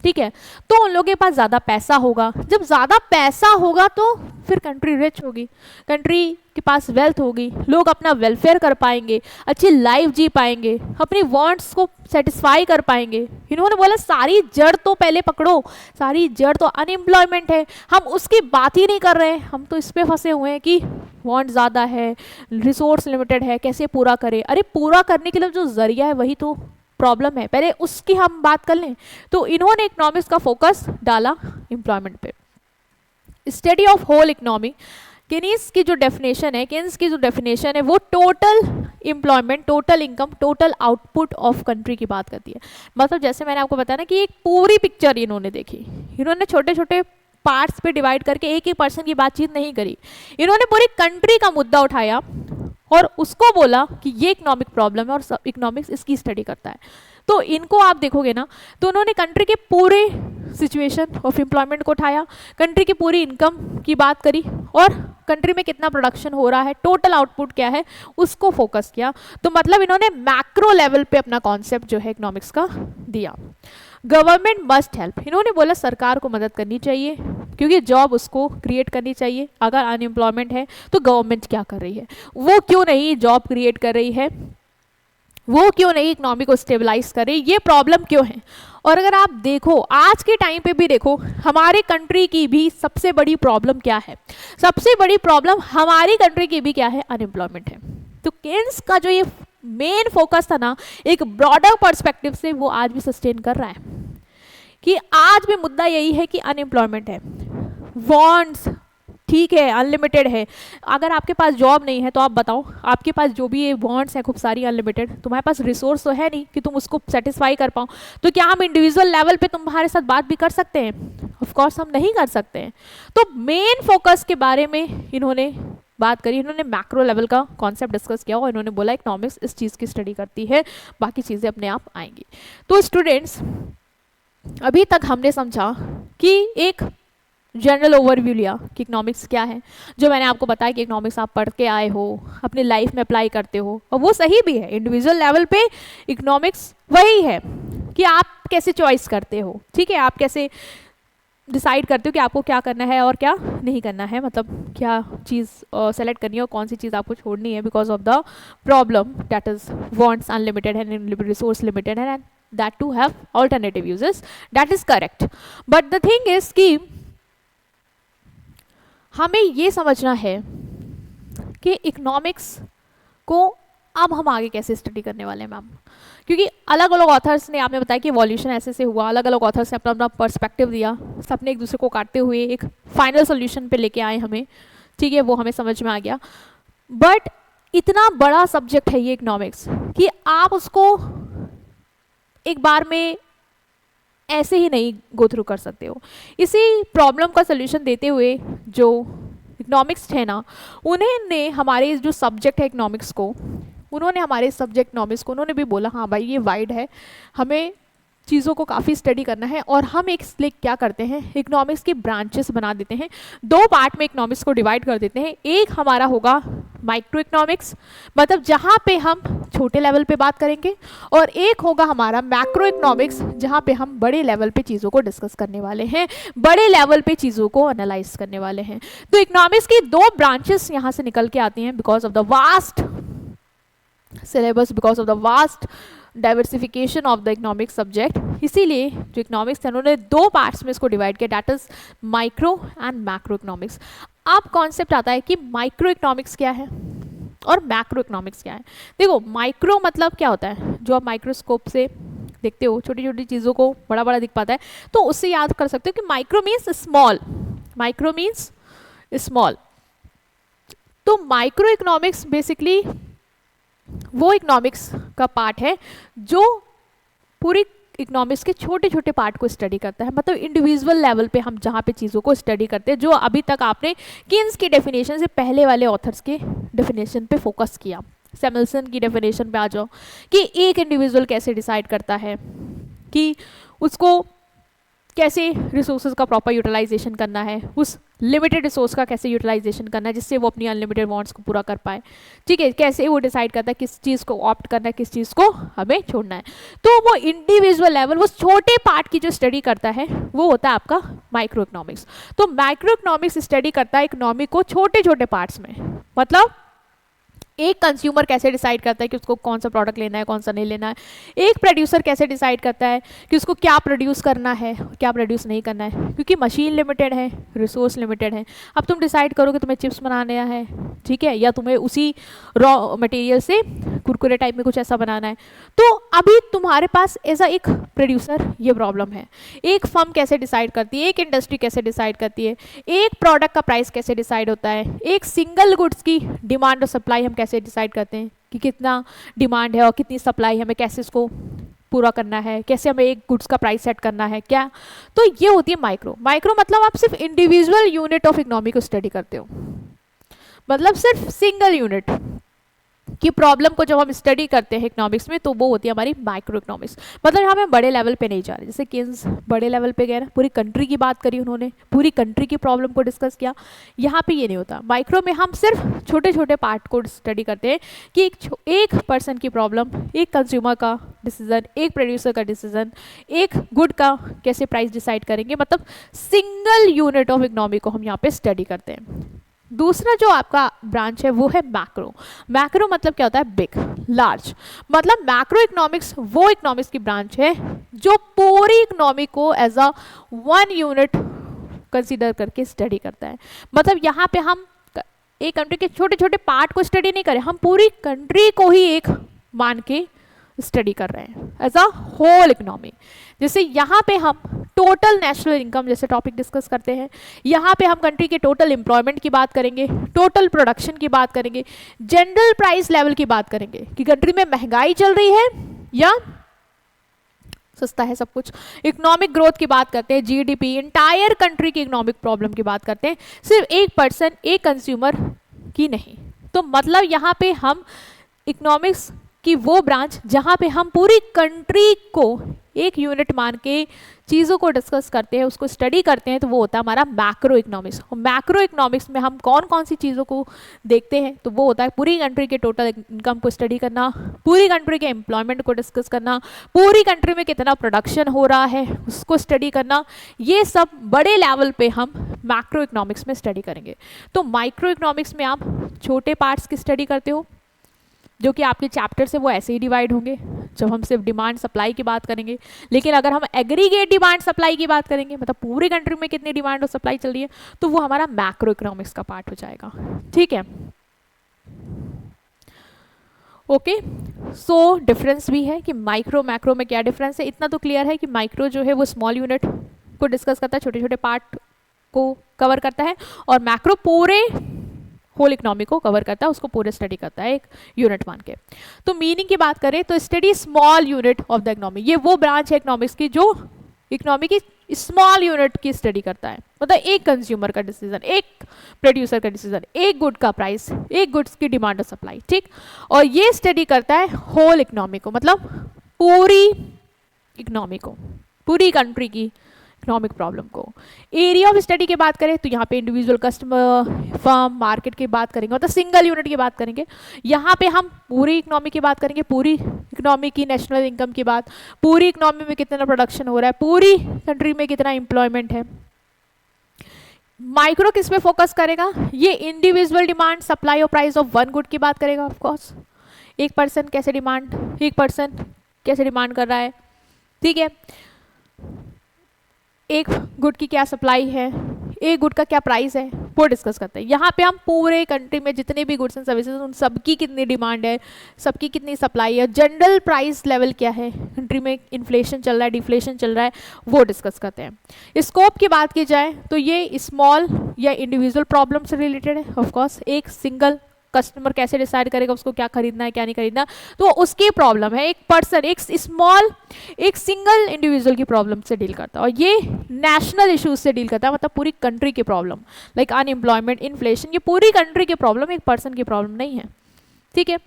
ठीक है, तो उन लोगों के पास ज़्यादा पैसा होगा। जब ज़्यादा पैसा होगा तो फिर कंट्री रिच होगी, कंट्री के पास वेल्थ होगी, लोग अपना वेलफेयर कर पाएंगे, अच्छी लाइफ जी पाएंगे, अपनी वांट्स को सेटिस्फाई कर पाएंगे। इन्होंने बोला सारी जड़ तो पहले पकड़ो, सारी जड़ तो अनएम्प्लॉयमेंट है, हम उसकी बात ही नहीं कर रहे हैं, हम तो इस पे फंसे हुए हैं कि वांट ज़्यादा है, रिसोर्स लिमिटेड है, कैसे पूरा करें। अरे पूरा करने के लिए जो जरिया है वही तो प्रॉब्लम है, पहले उसकी हम बात कर लें। तो इन्होंने इकोनॉमिक्स का फोकस डाला एम्प्लॉयमेंट पे। Study of whole economy, Keynes की जो डेफिनेशन है वो total employment, total income, total output of country की बात करती है। मतलब जैसे मैंने आपको बताया ना कि एक पूरी पिक्चर इन्होंने देखी, इन्होंने छोटे छोटे पार्ट्स पे डिवाइड करके एक ही पर्सन की बातचीत नहीं करी, इन्होंने पूरी कंट्री का मुद्दा उठाया और उसको बोला कि ये इकोनॉमिक प्रॉब्लम है और इकोनॉमिक्स इसकी स्टडी करता है। तो इनको आप देखोगे ना तो उन्होंने कंट्री के पूरे सिचुएशन ऑफ एम्प्लॉयमेंट को उठाया, कंट्री की पूरी इनकम की बात करी और कंट्री में कितना प्रोडक्शन हो रहा है, टोटल आउटपुट क्या है, उसको फोकस किया। तो मतलब इन्होंने मैक्रो लेवल पे अपना कॉन्सेप्ट जो है इकोनॉमिक्स का दिया। गवर्नमेंट मस्ट हेल्प, इन्होंने बोला सरकार को मदद करनी चाहिए क्योंकि जॉब उसको क्रिएट करनी चाहिए। अगर अनएम्प्लॉयमेंट है तो गवर्नमेंट क्या कर रही है, वो क्यों नहीं जॉब क्रिएट कर रही है, वो क्यों नहीं इकोनॉमी को स्टेबलाइज कर रही, ये प्रॉब्लम क्यों है। और अगर आप देखो आज के टाइम पे भी देखो हमारे कंट्री की भी सबसे बड़ी प्रॉब्लम क्या है, सबसे बड़ी प्रॉब्लम हमारी कंट्री की भी क्या है, अनएम्प्लॉयमेंट है। तो केन्स का जो ये मेन फोकस था ना एक ब्रॉडर पर्सपेक्टिव से, वो आज भी सस्टेन कर रहा है कि आज भी मुद्दा यही है कि अनएम्प्लॉयमेंट है, वांट्स ठीक है अनलिमिटेड है। अगर आपके पास जॉब नहीं है तो आप बताओ, आपके पास जो भी ये वांट्स है खूब सारी अनलिमिटेड, तुम्हारे पास रिसोर्स तो है नहीं कि तुम उसको सेटिस्फाई कर पाओ, तो क्या हम इंडिविजुअल लेवल पे तुम्हारे साथ बात भी कर सकते हैं? ऑफ कोर्स हम नहीं कर सकते हैं। तो मेन फोकस के बारे में इन्होंने बात करी, इन्होंने मैक्रो लेवल का कॉन्सेप्ट डिस्कस किया और इन्होंने बोला इकोनॉमिक्स इस चीज़ की स्टडी करती है, बाकी चीज़ें अपने आप आएंगी। तो स्टूडेंट्स अभी तक हमने समझा कि एक जनरल ओवरव्यू लिया कि इकोनॉमिक्स क्या है, जो मैंने आपको बताया कि इकोनॉमिक्स आप पढ़ के आए हो, अपनी लाइफ में अप्लाई करते हो और वो सही भी है। इंडिविजुअल लेवल पे इकोनॉमिक्स वही है कि आप कैसे चॉइस करते हो, ठीक है, आप कैसे डिसाइड करते हो कि आपको क्या करना है और क्या नहीं करना है, मतलब क्या चीज़ सेलेक्ट करनी है और कौन सी चीज़ आपको छोड़नी है because of the problem that is wants unlimited and resource limited and that to have alternative uses, that is correct. But the thing is कि हमें ये समझना है कि इकोनॉमिक्स को अब हम आगे कैसे स्टडी करने वाले हैं मैम, क्योंकि अलग अलग ऑथर्स ने, आपने बताया कि इवोल्यूशन ऐसे से हुआ, अलग अलग ऑथर्स ने अपना अपना पर्सपेक्टिव दिया, सबने एक दूसरे को काटते हुए एक फाइनल सोल्यूशन पे लेके आए हमें, ठीक है, वो हमें समझ में आ गया। बट इतना बड़ा सब्जेक्ट है ये इकोनॉमिक्स कि आप उसको एक बार में ऐसे ही नहीं गो थ्रू कर सकते हो। इसी प्रॉब्लम का सोल्यूशन देते हुए जो इकोनॉमिक्स है ना, उन्होंने हमारे जो सब्जेक्ट है इकोनॉमिक्स को, उन्होंने हमारे सब्जेक्ट इकोनॉमिक्स को उन्होंने भी बोला हाँ भाई ये वाइड है, हमें चीज़ों को काफ़ी स्टडी करना है, और हम एक स्लिक क्या करते हैं, इकोनॉमिक्स के ब्रांचेस बना देते हैं। दो पार्ट में इकोनॉमिक्स को डिवाइड कर देते हैं। एक हमारा होगा माइक्रो इकोनॉमिक्स, मतलब जहाँ पे हम छोटे लेवल पे बात करेंगे, और एक होगा हमारा मैक्रो इकोनॉमिक्स, जहाँ पे हम बड़े लेवल पे चीज़ों को डिस्कस करने वाले हैं, बड़े लेवल पे चीज़ों को एनालाइज करने वाले हैं। तो इकोनॉमिक्स की दो ब्रांचेस यहाँ से निकल के आती हैं because of the vast syllabus, because of the vast diversification of the economic subject. इसीलिए जो इकोनॉमिक्स है उन्होंने दो पार्ट्स में इसको डिवाइड किया, that is micro and macro economics. अब कॉन्सेप्ट आता है कि माइक्रो इकोनॉमिक्स क्या है और मैक्रो इकोनॉमिक्स क्या है। देखो माइक्रो मतलब क्या होता है, जो आप माइक्रोस्कोप से देखते हो छोटी छोटी चीज़ों को बड़ा बड़ा दिख पाता है, तो उससे याद कर सकते हो कि micro means small, micro means small. तो माइक्रो इकोनॉमिक्स बेसिकली वो इकोनॉमिक्स का पार्ट है जो पूरी इकोनॉमिक्स के छोटे छोटे पार्ट को स्टडी करता है, मतलब इंडिविजुअल लेवल पे हम जहाँ पे चीज़ों को स्टडी करते हैं, जो अभी तक आपने किन्स की डेफिनेशन से पहले वाले ऑथर्स के डेफिनेशन पे फोकस किया। सैमुअल्सन की डेफिनेशन पे आ जाओ कि एक इंडिविजुअल कैसे डिसाइड करता है कि उसको कैसे रिसोर्सेज का प्रॉपर यूटिलाइजेशन करना है, उस लिमिटेड रिसोर्स का कैसे यूटिलाइजेशन करना है जिससे वो अपनी अनलिमिटेड वांट्स को पूरा कर पाए। ठीक है, कैसे वो डिसाइड करता है किस चीज़ को ऑप्ट करना है, किस चीज़ को हमें छोड़ना है। तो वो इंडिविजुअल लेवल, वो छोटे पार्ट की जो स्टडी करता है वो होता है आपका माइक्रो इकोनॉमिक्स। तो माइक्रो इकोनॉमिक्स स्टडी करता है इकोनॉमी को छोटे छोटे पार्ट्स में, मतलब एक कंज्यूमर कैसे डिसाइड करता है कि उसको कौन सा प्रोडक्ट लेना है कौन सा नहीं लेना है, एक प्रोड्यूसर कैसे डिसाइड करता है कि उसको क्या प्रोड्यूस करना है क्या प्रोड्यूस नहीं करना है, क्योंकि मशीन लिमिटेड है, रिसोर्स लिमिटेड है। अब तुम डिसाइड करो कि तुम्हें चिप्स बनाना है, ठीक है, या तुम्हें उसी रॉ मटेरियल से कुरकुरे टाइप में कुछ ऐसा बनाना है, तो अभी तुम्हारे पास एज अ एक प्रोड्यूसर ये प्रॉब्लम है। एक फर्म कैसे डिसाइड करती है, एक इंडस्ट्री कैसे डिसाइड करती है, एक प्रोडक्ट का प्राइस कैसे डिसाइड होता है, एक सिंगल गुड्स की डिमांड और सप्लाई हम कैसे डिसाइड करते हैं कि कितना डिमांड है और कितनी सप्लाई, हमें कैसे इसको पूरा करना है, कैसे हमें एक गुड्स का प्राइस सेट करना है क्या। तो ये होती है माइक्रो। माइक्रो मतलब आप सिर्फ इंडिविजुअल यूनिट ऑफ इकोनॉमी को स्टडी करते हो, मतलब सिर्फ सिंगल यूनिट की प्रॉब्लम को जब हम स्टडी करते हैं इकोनॉमिक्स में, तो वो होती है हमारी माइक्रो इकोनॉमिक्स। मतलब यहाँ पे बड़े लेवल पे नहीं जा रहे, जैसे किन्स बड़े लेवल पे गए ना, पूरी कंट्री की बात करी उन्होंने, पूरी कंट्री की प्रॉब्लम को डिस्कस किया। यहाँ पे ये नहीं होता, माइक्रो में हम सिर्फ छोटे छोटे पार्ट को स्टडी करते हैं कि एक पर्सन की प्रॉब्लम, एक कंज्यूमर का डिसीजन, एक प्रोड्यूसर का डिसीजन, एक गुड का कैसे प्राइस डिसाइड करेंगे, मतलब सिंगल यूनिट ऑफ इकोनॉमी को हम यहाँ पे स्टडी करते हैं। दूसरा जो आपका ब्रांच है वो है मैक्रो। मैक्रो मतलब क्या होता है, बिग, लार्ज। मतलब मैक्रो इकोनॉमिक्स वो इकोनॉमिक्स की ब्रांच है जो पूरी इकोनॉमी को as a one unit consider करके स्टडी करता है। मतलब यहाँ पे हम एक कंट्री के छोटे छोटे पार्ट को स्टडी नहीं करें, हम पूरी कंट्री को ही एक मान के स्टडी कर रहे हैं एज अ होल इकोनॉमी। जैसे यहाँ पे हम टोटल नेशनल इनकम जैसे टॉपिक डिस्कस करते हैं, यहाँ पे हम कंट्री के टोटल एम्प्लॉयमेंट की बात करेंगे, टोटल प्रोडक्शन की बात करेंगे, जनरल प्राइस लेवल की बात करेंगे कि कंट्री में महंगाई चल रही है या सस्ता है सब कुछ, इकोनॉमिक ग्रोथ की बात करते हैं, जीडीपी, इंटायर कंट्री की इकोनॉमिक प्रॉब्लम की बात करते हैं, सिर्फ एक पर्सन एक कंज्यूमर की नहीं। तो मतलब यहाँ पे हम इकोनॉमिक्स कि वो ब्रांच जहाँ पे हम पूरी कंट्री को एक यूनिट मान के चीज़ों को डिस्कस करते हैं, उसको स्टडी करते हैं, तो वो होता है हमारा मैक्रो इकोनॉमिक्स। और मैक्रो इकोनॉमिक्स में हम कौन कौन सी चीज़ों को देखते हैं, तो वो होता है पूरी कंट्री के टोटल इनकम को स्टडी करना, पूरी कंट्री के एम्प्लॉयमेंट को डिस्कस करना, पूरी कंट्री में कितना प्रोडक्शन हो रहा है उसको स्टडी करना। ये सब बड़े लेवल पे हम मैक्रो इकोनॉमिक्स में स्टडी करेंगे। तो माइक्रो इकोनॉमिक्स में आप छोटे पार्ट्स की स्टडी करते हो, जो कि आपके चैप्टर से वो ऐसे ही डिवाइड होंगे जब हम सिर्फ डिमांड सप्लाई की बात करेंगे। लेकिन अगर हम एग्रीगेट डिमांड सप्लाई की बात करेंगे, मतलब पूरी कंट्री में कितनी डिमांड और सप्लाई चल रही है, तो वो हमारा मैक्रो इकोनॉमिक्स का पार्ट हो जाएगा। ठीक है, ओके। सो डिफरेंस भी है कि माइक्रो मैक्रो में क्या डिफरेंस है, इतना तो क्लियर है कि माइक्रो जो है वो स्मॉल यूनिट को डिस्कस करता है, छोटे छोटे पार्ट को कवर करता है, और मैक्रो पूरे होल इकोनॉमी को कवर करता है, उसको पूरे स्टडी करता है एक यूनिट मान के। तो मीनिंग की बात करें तो study small unit of the economy, ये वो ब्रांच है इकोनॉमिक्स की जो इकोनॉमी की स्मॉल यूनिट की स्टडी करता है। मतलब एक कंज्यूमर का डिसीजन, एक प्रोड्यूसर का डिसीजन, एक गुड का प्राइस, एक गुड्स की डिमांड और सप्लाई, ठीक। और ये स्टडी करता है होल इकोनॉमी को, मतलब पूरी इकोनॉमी को, पूरी कंट्री की इकोनॉमिक प्रॉब्लम को। एरिया ऑफ स्टडी की बात करें तो यहाँ पे इंडिविजुअल कस्टमर, फर्म, मार्केट की बात करेंगे, मतलब सिंगल यूनिट की बात करेंगे। यहाँ पे हम पूरी इकोनॉमी की बात करेंगे, पूरी इकोनॉमी की नेशनल इनकम की बात, पूरी इकोनॉमी में कितना प्रोडक्शन हो रहा है, पूरी कंट्री में कितना एम्प्लॉयमेंट है। माइक्रो किस पे फोकस करेगा, ये इंडिविजुअल डिमांड, सप्लाई और प्राइस ऑफ वन गुड की बात करेगा। ऑफ कोर्स एक पर्सन कैसे डिमांड कर रहा है, ठीक है, एक गुड की क्या सप्लाई है, एक गुड का क्या प्राइस है, वो डिस्कस करते हैं। यहाँ पे हम पूरे कंट्री में जितने भी गुड्स एंड सर्विसेज उन सबकी कितनी डिमांड है, सबकी कितनी सप्लाई है, जनरल प्राइस लेवल क्या है, कंट्री में इन्फ्लेशन चल रहा है, डिफ्लेशन चल रहा है, वो डिस्कस करते हैं। स्कोप की बात की जाए तो ये स्मॉल या इंडिविजुअल प्रॉब्लम से रिलेटेड है। ऑफकोर्स एक सिंगल कस्टमर कैसे डिसाइड करेगा उसको क्या खरीदना है क्या नहीं खरीदना, तो उसकी प्रॉब्लम है। एक पर्सन, एक स्मॉल, एक सिंगल इंडिविजुअल की प्रॉब्लम से डील करता है, और ये नेशनल इश्यूज से डील करता है, मतलब पूरी कंट्री की प्रॉब्लम, लाइक अनएम्प्लॉयमेंट, इन्फ्लेशन, ये पूरी कंट्री की प्रॉब्लम, एक पर्सन की प्रॉब्लम नहीं है, ठीक है।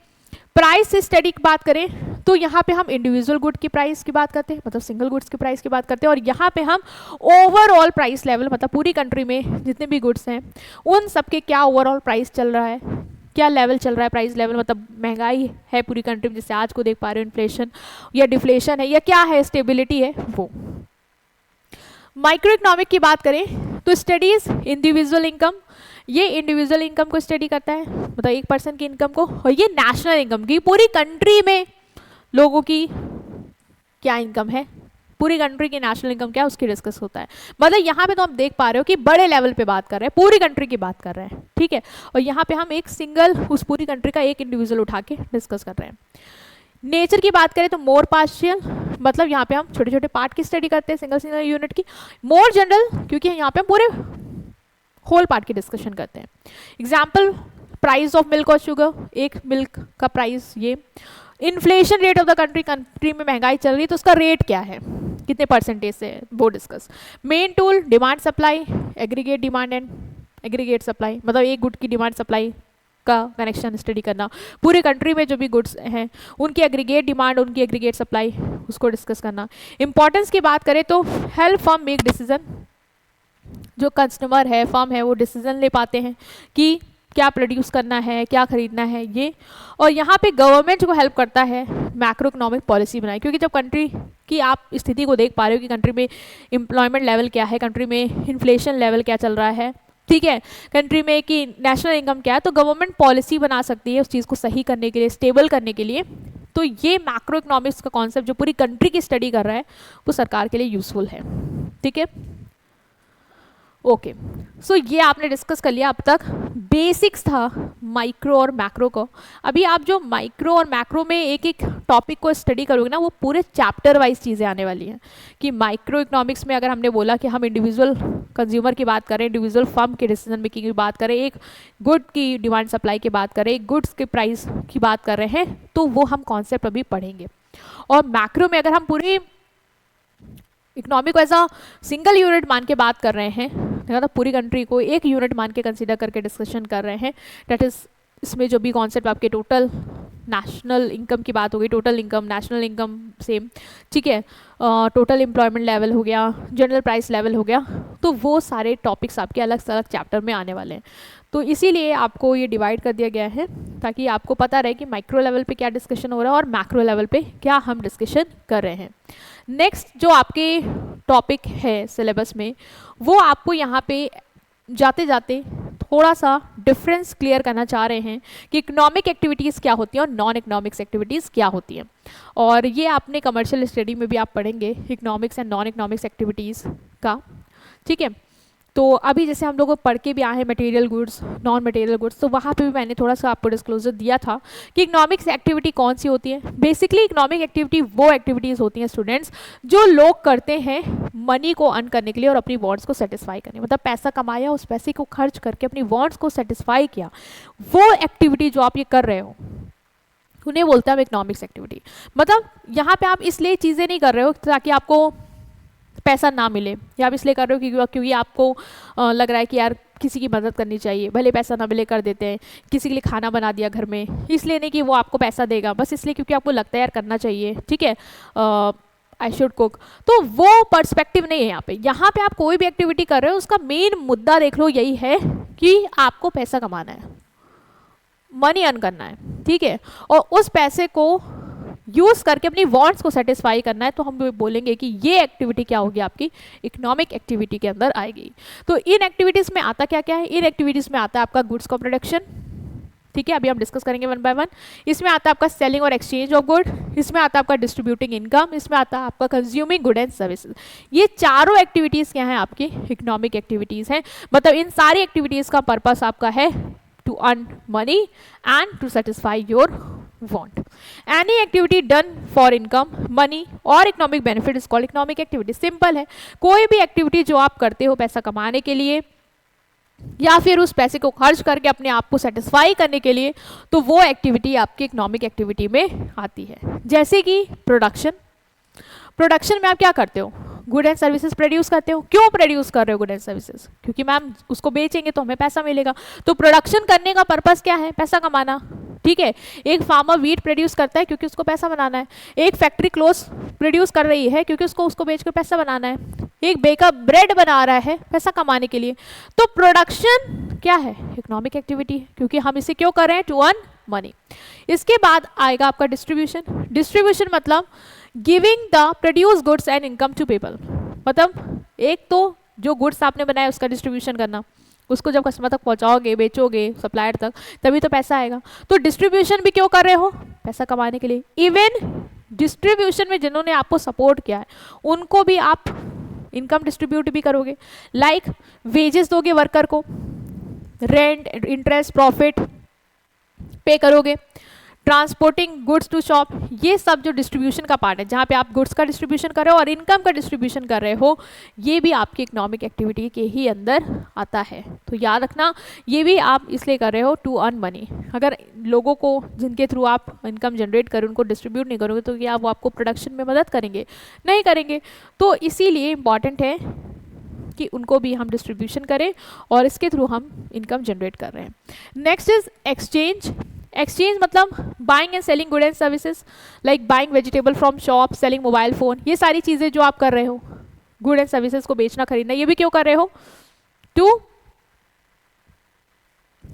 प्राइस से स्टडी की बात करें तो यहाँ पे हम इंडिविजुअल गुड की प्राइस की बात करते हैं, मतलब सिंगल गुड्स की प्राइस की बात करते हैं, और यहाँ पे हम ओवरऑल प्राइस लेवल, मतलब पूरी कंट्री में जितने भी गुड्स हैं उन सबके क्या ओवरऑल प्राइस चल रहा है, क्या लेवल चल रहा है, प्राइस लेवल, मतलब महंगाई है पूरी कंट्री में जैसे आज को देख पा रहे हो, इन्फ्लेशन या डिफ्लेशन है या क्या है, स्टेबिलिटी है, वो। माइक्रो इकोनॉमिक की बात करें तो स्टडीज इंडिविजुअल इनकम, ये इंडिविजुअल इनकम को स्टडी करता है, मतलब एक पर्सन की इनकम को, और ये नेशनल इनकम की, पूरी कंट्री में लोगों की क्या इनकम है, पूरी कंट्री की नेशनल इनकम क्या है उसकी डिस्कस होता है। मतलब यहाँ पे तो आप देख पा रहे हो कि बड़े लेवल पे बात कर रहे हैं, पूरी कंट्री की बात कर रहे हैं, ठीक है। और यहाँ पे हम एक सिंगल उस पूरी कंट्री का एक इंडिविजुअल उठा के डिस्कस कर रहे हैं। नेचर की बात करें तो मोर पार्शियल, मतलब यहाँ पे हम छोटे छोटे पार्ट की स्टडी करते हैं, सिंगल यूनिट की। मोर जनरल, क्योंकि यहाँ पे हम पूरे होल पार्ट की डिस्कशन करते हैं। एग्जाम्पल, प्राइस ऑफ मिल्क और शुगर, एक मिल्क का प्राइस, ये inflation rate of the country में महंगाई चल रही है तो उसका रेट क्या है, कितने परसेंटेज से, वो discuss. Main tool demand supply, aggregate demand and aggregate supply, मतलब एक गुड की डिमांड सप्लाई का कनेक्शन स्टडी करना, पूरे कंट्री में जो भी गुड्स हैं उनकी एग्रीगेट डिमांड, उनकी एग्रीगेट सप्लाई, उसको डिस्कस करना। इंपॉर्टेंस की बात करें तो हेल्प फर्म मेक डिसीजन, जो कस्टमर है, फर्म है, वो डिसीजन ले पाते हैं कि क्या प्रोड्यूस करना है, क्या खरीदना है, ये। और यहाँ पे गवर्नमेंट को हेल्प करता है मैक्रो इकोनॉमिक पॉलिसी बनाए, क्योंकि जब कंट्री की आप स्थिति को देख पा रहे हो कि कंट्री में एम्प्लॉयमेंट लेवल क्या है, कंट्री में इन्फ्लेशन लेवल क्या चल रहा है, ठीक है, कंट्री में कि नेशनल इनकम क्या है, तो गवर्नमेंट पॉलिसी बना सकती है उस चीज़ को सही करने के लिए, स्टेबल करने के लिए। तो ये मैक्रो इकोनॉमिक्स का कॉन्सेप्ट जो पूरी कंट्री की स्टडी कर रहा है वो सरकार के लिए यूजफुल है, ठीक है। ओके, सो ये आपने डिस्कस कर लिया अब तक, बेसिक्स था माइक्रो और मैक्रो को। अभी आप जो माइक्रो और मैक्रो में एक एक टॉपिक को स्टडी करोगे ना, वो पूरे चैप्टर वाइज चीज़ें आने वाली हैं। कि माइक्रो इकोनॉमिक्स में अगर हमने बोला कि हम इंडिविजुअल कंज्यूमर की बात करें, इंडिविजुअल फर्म के डिसीजन मेकिंग की बात करें, एक गुड की डिमांड सप्लाई की बात करें, एक गुड्स के प्राइस की बात कर रहे हैं, तो वो हम कॉन्सेप्ट अभी पढ़ेंगे। और मैक्रो में अगर हम पूरी इकोनॉमी को एज अ सिंगल यूनिट मान के बात कर रहे हैं, मतलब पूरी कंट्री को एक यूनिट मान के कंसीडर करके डिस्कशन कर रहे हैं, डेट इज इसमें जो भी कॉन्सेप्ट आपके टोटल नेशनल इनकम की बात होगी, total income, national income same, ठीक है, टोटल एम्प्लॉयमेंट लेवल हो गया, जनरल प्राइस लेवल हो गया, तो वो सारे टॉपिक्स आपके अलग अलग चैप्टर में आने वाले हैं। तो इसीलिए आपको ये डिवाइड कर दिया गया है ताकि आपको पता रहे कि माइक्रो लेवल पे क्या डिस्कशन हो रहा है और मैक्रो लेवल पे क्या हम डिस्कशन कर रहे हैं। नेक्स्ट जो आपके टॉपिक है सिलेबस में, वो आपको यहाँ पे जाते जाते थोड़ा सा डिफरेंस क्लियर करना चाह रहे हैं कि इकोनॉमिक एक्टिविटीज़ क्या होती हैं और नॉन इकोनॉमिक्स एक्टिविटीज़ क्या होती हैं। और ये आपने कमर्शियल स्टडी में भी आप पढ़ेंगे economics and non economics activities का, ठीक है। तो अभी जैसे हम लोग पढ़ के भी आए हैं material goods, non material goods, तो वहाँ पे भी मैंने थोड़ा सा आपको डिस्क्लोजर दिया था कि इकोनॉमिक्स एक्टिविटी कौन सी होती है। बेसिकली इकोनॉमिक एक्टिविटी वो एक्टिविटीज़ होती हैं स्टूडेंट्स जो लोग करते हैं मनी को अर्न करने के लिए और अपनी वांट्स को सेटिस्फाई करने, मतलब पैसा कमाया, उस पैसे को खर्च करके अपनी वांट्स को सेटिस्फाई किया, वो एक्टिविटी जो आप ये कर रहे हो उन्हें बोलते हैं इकोनॉमिक्स एक्टिविटी। मतलब यहाँ पे आप इसलिए चीज़ें नहीं कर रहे हो ताकि आपको पैसा ना मिले, या आप इसलिए कर रहे हो क्योंकि आपको लग रहा है कि यार किसी की मदद करनी चाहिए, भले पैसा ना मिले कर देते हैं, किसी के लिए खाना बना दिया घर में, इसलिए नहीं कि वो आपको पैसा देगा, बस इसलिए क्योंकि आपको लगता है यार करना चाहिए, ठीक है, आई शुड कुक। तो वो पर्सपेक्टिव नहीं है यहाँ पे। यहाँ पे आप कोई भी एक्टिविटी कर रहे हो उसका मेन मुद्दा देख लो यही है कि आपको पैसा कमाना है, मनी अर्न करना है, ठीक है, और उस पैसे को यूज करके अपनी वांट्स को सेटिस्फाई करना है। तो हम बोलेंगे कि ये एक्टिविटी क्या होगी, आपकी इकोनॉमिक एक्टिविटी के अंदर आएगी। तो इन एक्टिविटीज में आता क्या क्या है, इन एक्टिविटीज में आता है आपका गुड्स का प्रोडक्शन, ठीक है, अभी हम डिस्कस करेंगे वन बाय वन। इसमें आता है आपका सेलिंग और एक्सचेंज ऑफ गुड, इसमें आता है आपका डिस्ट्रीब्यूटिंग इनकम, इसमें आता है आपका कंज्यूमिंग गुड एंड सर्विसेज। ये चारों एक्टिविटीज क्या है, आपकी इकोनॉमिक एक्टिविटीज हैं। मतलब इन सारी एक्टिविटीज का पर्पस आपका है to earn money and to satisfy your want. Any activity done for income, money or economic benefit is called economic activity. Simple है, कोई भी एक्टिविटी जो आप करते हो पैसा कमाने के लिए या फिर उस पैसे को खर्च करके अपने आप को सेटिस्फाई करने के लिए, तो वो एक्टिविटी आपकी इकोनॉमिक एक्टिविटी में आती है। जैसे कि प्रोडक्शन, प्रोडक्शन में आप क्या करते हो, गुड एंड सर्विसेज प्रोड्यूस करते हो। क्यों प्रोड्यूस कर रहे हो गुड एंड सर्विसेज, क्योंकि मैम उसको बेचेंगे तो हमें पैसा मिलेगा। तो प्रोडक्शन करने का पर्पस क्या है, पैसा कमाना, ठीक है। एक फार्मर वीट प्रोड्यूस करता है क्योंकि उसको पैसा बनाना है, एक फैक्ट्री क्लोथ्स प्रोड्यूस कर रही है क्योंकि उसको बेचकर पैसा बनाना है, एक बेकर ब्रेड बना रहा है पैसा कमाने के लिए। तो प्रोडक्शन क्या है, इकोनॉमिक एक्टिविटी है, क्योंकि हम इसे क्यों कर रहे हैं, टू अर्न मनी। इसके बाद आएगा आपका डिस्ट्रीब्यूशन। डिस्ट्रीब्यूशन मतलब giving the produce goods and income to people. मतलब एक तो जो गुड्स आपने बनाया उसका डिस्ट्रीब्यूशन करना, उसको जब कस्टमर तक पहुंचाओगे, बेचोगे सप्लायर तक, तभी तो पैसा आएगा। तो डिस्ट्रीब्यूशन भी क्यों कर रहे हो, पैसा कमाने के लिए। इवन डिस्ट्रीब्यूशन में जिन्होंने आपको सपोर्ट किया है उनको भी आप इनकम डिस्ट्रीब्यूट भी करोगे, लाइक वेजेस दोगे वर्कर को, रेंट, इंटरेस्ट, प्रॉफिट पे करोगे, ट्रांसपोर्टिंग गुड्स टू शॉप, ये सब जो डिस्ट्रीब्यूशन का पार्ट है, जहाँ पे आप गुड्स का डिस्ट्रीब्यूशन कर रहे हो और इनकम का डिस्ट्रीब्यूशन कर रहे हो, ये भी आपकी इकोनॉमिक एक्टिविटी के ही अंदर आता है। तो याद रखना, ये भी आप इसलिए कर रहे हो टू अर्न मनी। अगर लोगों को जिनके थ्रू आप इनकम जनरेट करें उनको डिस्ट्रीब्यूट नहीं करोगे तो क्या वो आपको प्रोडक्शन में मदद करेंगे, नहीं करेंगे। तो इसीलिए इम्पॉर्टेंट है कि उनको भी हम डिस्ट्रीब्यूशन करें और इसके थ्रू हम इनकम जनरेट कर रहे हैं। Next is exchange. एक्सचेंज मतलब buying and selling good and services, like buying vegetable from shop, selling mobile phone, ये सारी चीज़ें जो आप कर रहे हो, गुड एंड सर्विसेज को बेचना खरीदना, ये भी क्यों कर रहे हो, टू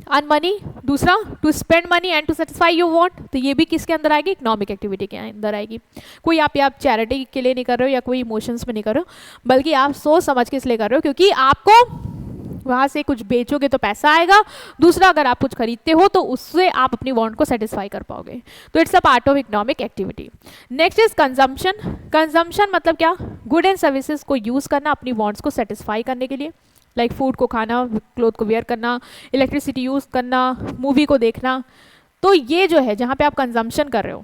अर्न मनी। दूसरा to spend money and to satisfy your want, तो ये भी किसके अंदर आएगी, इकोनॉमिक एक्टिविटी के अंदर आएगी। कोई आप चैरिटी के लिए नहीं कर रहे हो या कोई इमोशंस में नहीं कर रहे हो, बल्कि आप सोच समझ के इसलिए कर रहे हो क्योंकि आपको वहाँ से कुछ बेचोगे तो पैसा आएगा, दूसरा अगर आप कुछ खरीदते हो तो उससे आप अपनी वांट को सेटिस्फाई कर पाओगे। तो it's a part of economic activity. Next is consumption. Consumption मतलब क्या, गुड एंड सर्विसेज को यूज़ करना अपनी वांट्स को सेटिस्फाई करने के लिए, लाइक फूड को खाना, क्लोथ को वेयर करना, इलेक्ट्रिसिटी यूज़ करना, मूवी को देखना। तो ये जो है जहाँ पे आप कंजम्पशन कर रहे हो,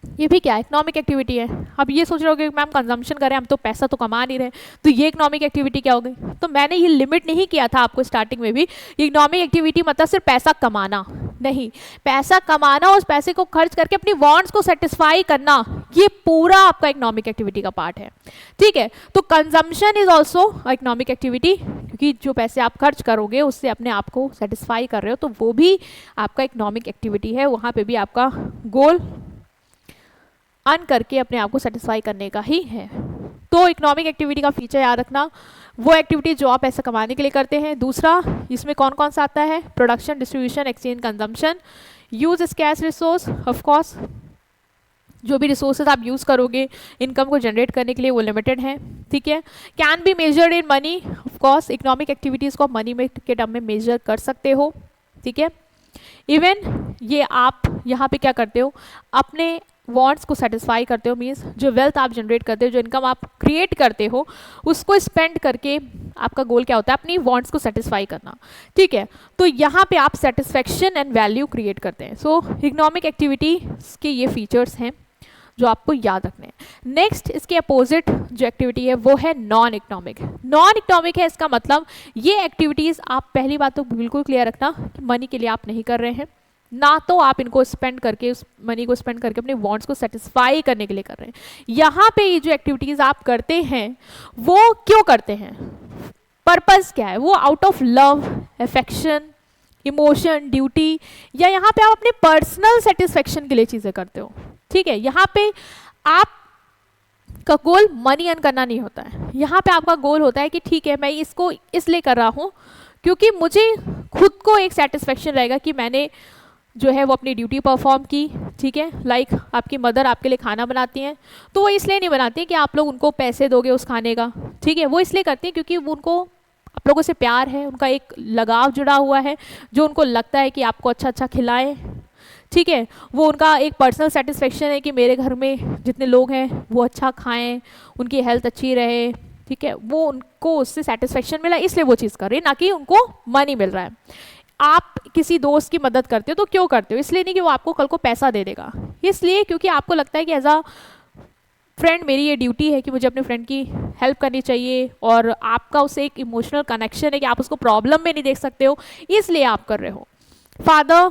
ये भी क्या इकोनॉमिक एक्टिविटी है। अब ये सोच रहे हो कि मैम कंजम्पशन करें, हम तो पैसा तो कमा नहीं रहे, तो ये इकोनॉमिक एक्टिविटी क्या हो गई। तो मैंने ये लिमिट नहीं किया था आपको स्टार्टिंग में भी, इकोनॉमिक एक्टिविटी मतलब सिर्फ पैसा कमाना नहीं, पैसा कमाना, उस पैसे को खर्च करके अपनी वांट्स को सेटिस्फाई करना, ये पूरा आपका इकोनॉमिक एक्टिविटी का पार्ट है, ठीक है। तो consumption is also economic activity, क्योंकि जो पैसे आप खर्च करोगे उससे अपने आप को सेटिस्फाई कर रहे हो, तो वो भी आपका इकोनॉमिक एक्टिविटी है। वहाँ पे भी आपका गोल अर्न करके अपने आप को सेटिस्फाई करने का ही है। तो इकोनॉमिक एक्टिविटी का फीचर याद रखना, वो एक्टिविटी जो आप पैसा कमाने के लिए करते हैं। दूसरा, इसमें कौन कौन सा आता है, production, distribution, exchange, consumption, use scarce resource, of course जो भी रिसोर्सेज आप यूज़ करोगे इनकम को जनरेट करने के लिए वो लिमिटेड है, ठीक है। Can be measured in money, of course economic activities को मनी में के टर्म में मेजर कर सकते हो, ठीक है। इवन ये आप यहाँ पे क्या करते हो, अपने वांट्स को सेटिस्फाई करते हो, मीन्स जो वेल्थ आप जनरेट करते हो, जो इनकम आप क्रिएट करते हो, उसको स्पेंड करके आपका गोल क्या होता है, अपनी वांट्स को सेटिस्फाई करना, ठीक है। तो यहाँ पे आप सेटिस्फेक्शन एंड वैल्यू क्रिएट करते हैं। सो इकोनॉमिक एक्टिविटी के ये फीचर्स हैं जो आपको याद रखने हैं। नेक्स्ट इसके अपोजिट जो एक्टिविटी है वो है नॉन इकोनॉमिक। नॉन इकोनॉमिक है, इसका मतलब ये एक्टिविटीज़ आप, पहली बात तो बिल्कुल क्लियर रखना कि मनी के लिए आप नहीं कर रहे हैं, ना तो आप इनको स्पेंड करके, उस मनी को स्पेंड करके अपने वांट्स को सेटिस्फाई करने के लिए कर रहे हैं। यहाँ पे ये जो एक्टिविटीज़ आप करते हैं वो क्यों करते हैं, पर्पस क्या है, वो out of love, affection, emotion, duty, या यहाँ पे आप अपने पर्सनल सेटिस्फेक्शन के लिए चीज़ें करते हो, ठीक है। यहाँ पे आप का गोल मनी अर्न करना नहीं होता है, यहाँ पे आपका गोल होता है कि ठीक है मैं इसको इसलिए कर रहा हूँ क्योंकि मुझे खुद को एक सेटिस्फेक्शन रहेगा कि मैंने जो है वो अपनी ड्यूटी परफॉर्म की, ठीक है। लाइक आपकी मदर आपके लिए खाना बनाती हैं तो वो इसलिए नहीं बनाती हैं कि आप लोग उनको पैसे दोगे उस खाने का, ठीक है, वो इसलिए करती हैं क्योंकि उनको आप लोगों से प्यार है, उनका एक लगाव जुड़ा हुआ है, जो उनको लगता है कि आपको अच्छा अच्छा खिलाएं, ठीक है। वो उनका एक पर्सनल सेटिस्फेक्शन है कि मेरे घर में जितने लोग हैं वो अच्छा खाएं, उनकी हेल्थ अच्छी रहे, ठीक है, वो उनको उससे सेटिस्फेक्शन मिला इसलिए वो चीज़ कर रही है, ना कि उनको मनी मिल रहा है। आप किसी दोस्त की मदद करते हो तो क्यों करते हो, इसलिए नहीं कि वो आपको कल को पैसा दे देगा, इसलिए क्योंकि आपको लगता है कि एज अ फ्रेंड मेरी ये ड्यूटी है कि मुझे अपने फ्रेंड की हेल्प करनी चाहिए, और आपका उससे एक इमोशनल कनेक्शन है कि आप उसको प्रॉब्लम में नहीं देख सकते हो, इसलिए आप कर रहे हो। Father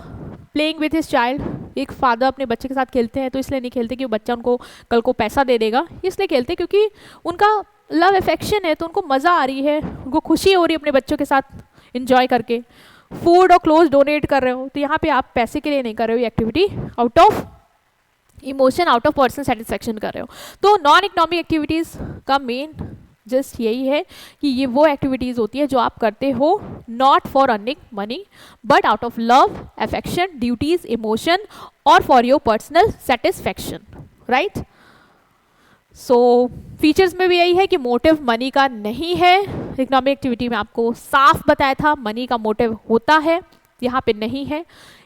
playing with his child, एक फादर अपने बच्चे के साथ खेलते हैं तो इसलिए नहीं खेलते कि वो बच्चा उनको कल को पैसा दे देगा, इसलिए खेलते क्योंकि उनका लव अफेक्शन है, तो उनको मज़ा आ रही है, उनको खुशी हो रही है अपने बच्चों के साथ इंजॉय करके। फूड और क्लोथ डोनेट कर रहे हो तो यहाँ पे आप पैसे के लिए नहीं कर रहे हो, ये activity out of emotion, out of personal satisfaction कर रहे हो। तो नॉन इकोनॉमिक एक्टिविटीज़ का मेन जस्ट यही है कि ये वो एक्टिविटीज़ होती है जो आप करते हो not for earning money but out of love, affection, duties, emotion और for your personal satisfaction, right. So features में भी यही है कि मोटिव मनी का नहीं है। इकोनॉमिक एक्टिविटी में आपको साफ बताया था मनी का मोटिव होता है, यहाँ पे नहीं है।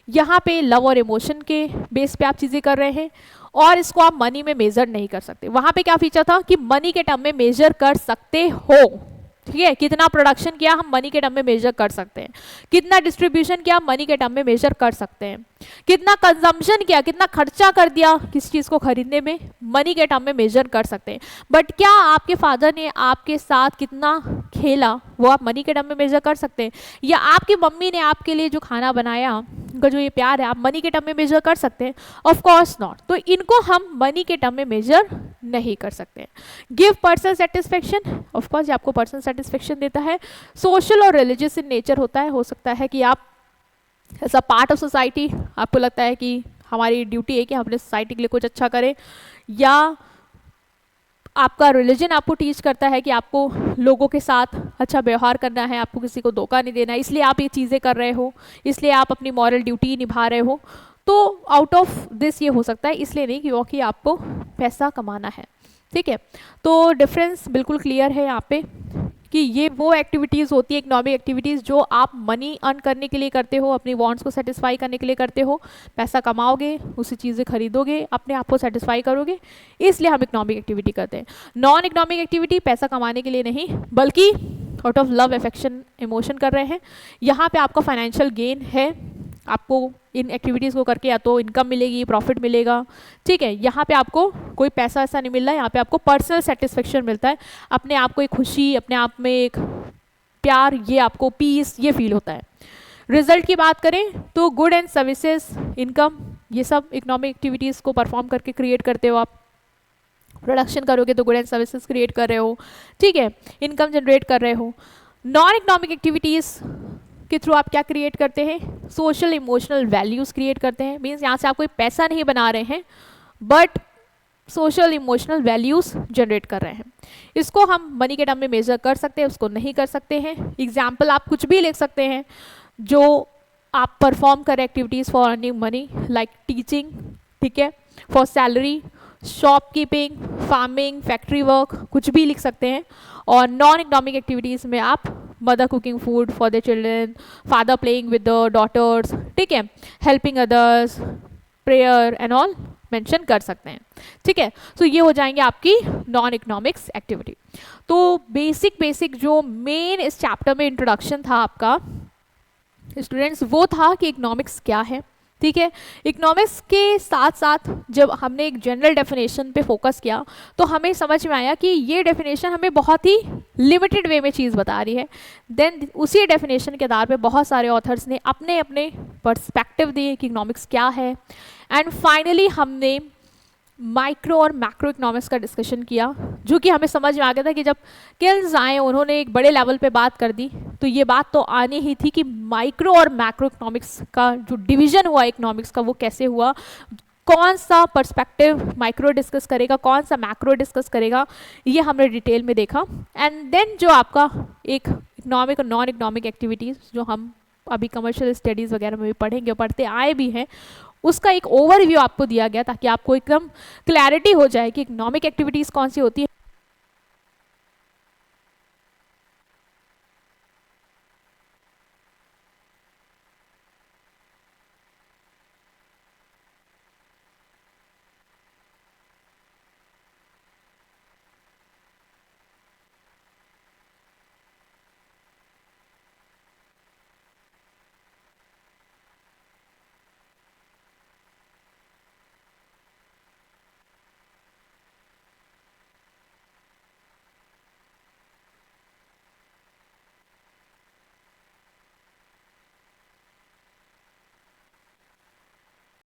यहाँ पे लव और इमोशन के बेस पे आप चीज़ें कर रहे हैं और इसको आप मनी में मेजर नहीं कर सकते। वहाँ पे क्या फीचर था कि मनी के टर्म में मेजर कर सकते हो, ठीक है, कितना प्रोडक्शन किया हम मनी के टर्म में मेजर कर सकते हैं, कितना डिस्ट्रीब्यूशन किया मनी के टर्म में मेजर कर सकते हैं, कितना कंजम्पशन किया, कितना खर्चा कर दिया किस चीज़ को खरीदने में मनी के टर्म में मेजर कर सकते हैं। बट क्या आपके फादर ने आपके साथ कितना खेला वो आप मनी के टर्म में मेजर कर सकते हैं, या आपकी मम्मी ने आपके लिए जो खाना बनाया उनका जो ये प्यार है आप मनी के टर्म में मेजर कर सकते हैं? Of course not. तो इनको हम मनी के टर्म में मेजर नहीं कर सकते। Give personal satisfaction, of course ये आपको पर्सनल सेटिस्फेक्शन देता है। सोशल और रिलीजियस इन नेचर होता है, हो सकता है कि आप as a part of society आपको लगता है कि हमारी ड्यूटी है कि हम अपने सोसाइटी के लिए कुछ अच्छा करें, या आपका रिलीजन आपको टीच करता है कि आपको लोगों के साथ अच्छा व्यवहार करना है, आपको किसी को धोखा नहीं देना है, इसलिए आप ये चीज़ें कर रहे हो, इसलिए आप अपनी मॉरल ड्यूटी निभा रहे हो। तो आउट ऑफ दिस ये हो सकता है, इसलिए नहीं क्योंकि आपको पैसा कमाना है, ठीक है। तो डिफरेंस बिल्कुल क्लियर है यहाँ पे कि ये वो एक्टिविटीज़ होती है इकोनॉमिक एक्टिविटीज़ जो आप मनी अर्न करने के लिए करते हो, अपनी वांट्स को सेटिस्फाई करने के लिए करते हो, पैसा कमाओगे, उसी चीज़ें खरीदोगे, अपने आप को सेटिस्फाई करोगे, इसलिए हम इकोनॉमिक एक्टिविटी करते हैं। नॉन इकोनॉमिक एक्टिविटी पैसा कमाने के लिए नहीं बल्कि out of love, affection, emotion कर रहे हैं। यहाँ पे आपका फाइनेंशियल गेन है, आपको इन एक्टिविटीज़ को करके या तो इनकम मिलेगी, प्रॉफिट मिलेगा, ठीक है। यहाँ पे आपको कोई पैसा ऐसा नहीं मिल रहा है, यहाँ पे आपको पर्सनल सेटिस्फेक्शन मिलता है, अपने आप को एक खुशी, अपने आप में एक प्यार, ये आपको पीस, ये फील होता है। रिजल्ट की बात करें तो गुड एंड सर्विसेज, इनकम, ये सब इकोनॉमिक एक्टिविटीज़ को परफॉर्म करके क्रिएट करते हो आप। प्रोडक्शन करोगे तो गुड एंड सर्विसेज क्रिएट कर रहे हो, ठीक है, इनकम जनरेट कर रहे हो। नॉन इकोनॉमिक एक्टिविटीज़ के थ्रू आप क्या क्रिएट करते हैं? सोशल इमोशनल वैल्यूज़ क्रिएट करते हैं। मीन्स यहाँ से आप कोई पैसा नहीं बना रहे हैं but social emotional values generate कर रहे हैं। इसको हम मनी के टर्म में मेजर कर सकते हैं, उसको नहीं कर सकते हैं। एग्जाम्पल आप कुछ भी लिख सकते हैं जो आप परफॉर्म करें activities for earning money, like teaching, ठीक है, for salary, shopkeeping, farming, factory work, कुछ भी लिख सकते हैं। और नॉन इकोनॉमिक एक्टिविटीज़ में आप mother cooking food for the children, father playing with the daughters, ठीक है, helping others, prayer and all mention कर सकते हैं, ठीक है। तो ये हो जाएंगे आपकी नॉन इकोनॉमिक्स एक्टिविटी। तो बेसिक जो मेन इस चैप्टर में इंट्रोडक्शन था आपका स्टूडेंट्स, वो था कि इकोनॉमिक्स क्या है, ठीक है। इकोनॉमिक्स के साथ साथ जब हमने एक जनरल डेफिनेशन पे फोकस किया तो हमें समझ में आया कि ये डेफिनेशन हमें बहुत ही लिमिटेड वे में चीज़ बता रही है। देन उसी डेफिनेशन के आधार पे बहुत सारे ऑथर्स ने अपने अपने पर्सपेक्टिव दिए कि इकोनॉमिक्स क्या है। एंड फाइनली हमने माइक्रो और मैक्रो इकोनॉमिक्स का डिस्कशन किया, जो कि हमें समझ में आ गया था कि जब केल्स आए उन्होंने एक बड़े लेवल पे बात कर दी, तो ये बात तो आनी ही थी कि माइक्रो और मैक्रो इकोनॉमिक्स का जो डिवीजन हुआ इकोनॉमिक्स का वो कैसे हुआ, कौन सा पर्सपेक्टिव माइक्रो डिस्कस करेगा, कौन सा मैक्रो डिस्कस करेगा, ये हमने डिटेल में देखा। एंड देन जो आपका एक इकोनॉमिक और नॉन इकोनॉमिक एक्टिविटीज़ जो हम अभी कमर्शियल स्टडीज़ वगैरह में भी पढ़ेंगे, पढ़ते आए भी हैं, उसका एक ओवरव्यू आपको दिया गया ताकि आपको एकदम क्लैरिटी हो जाए कि इकोनॉमिक एक्टिविटीज़ कौन सी होती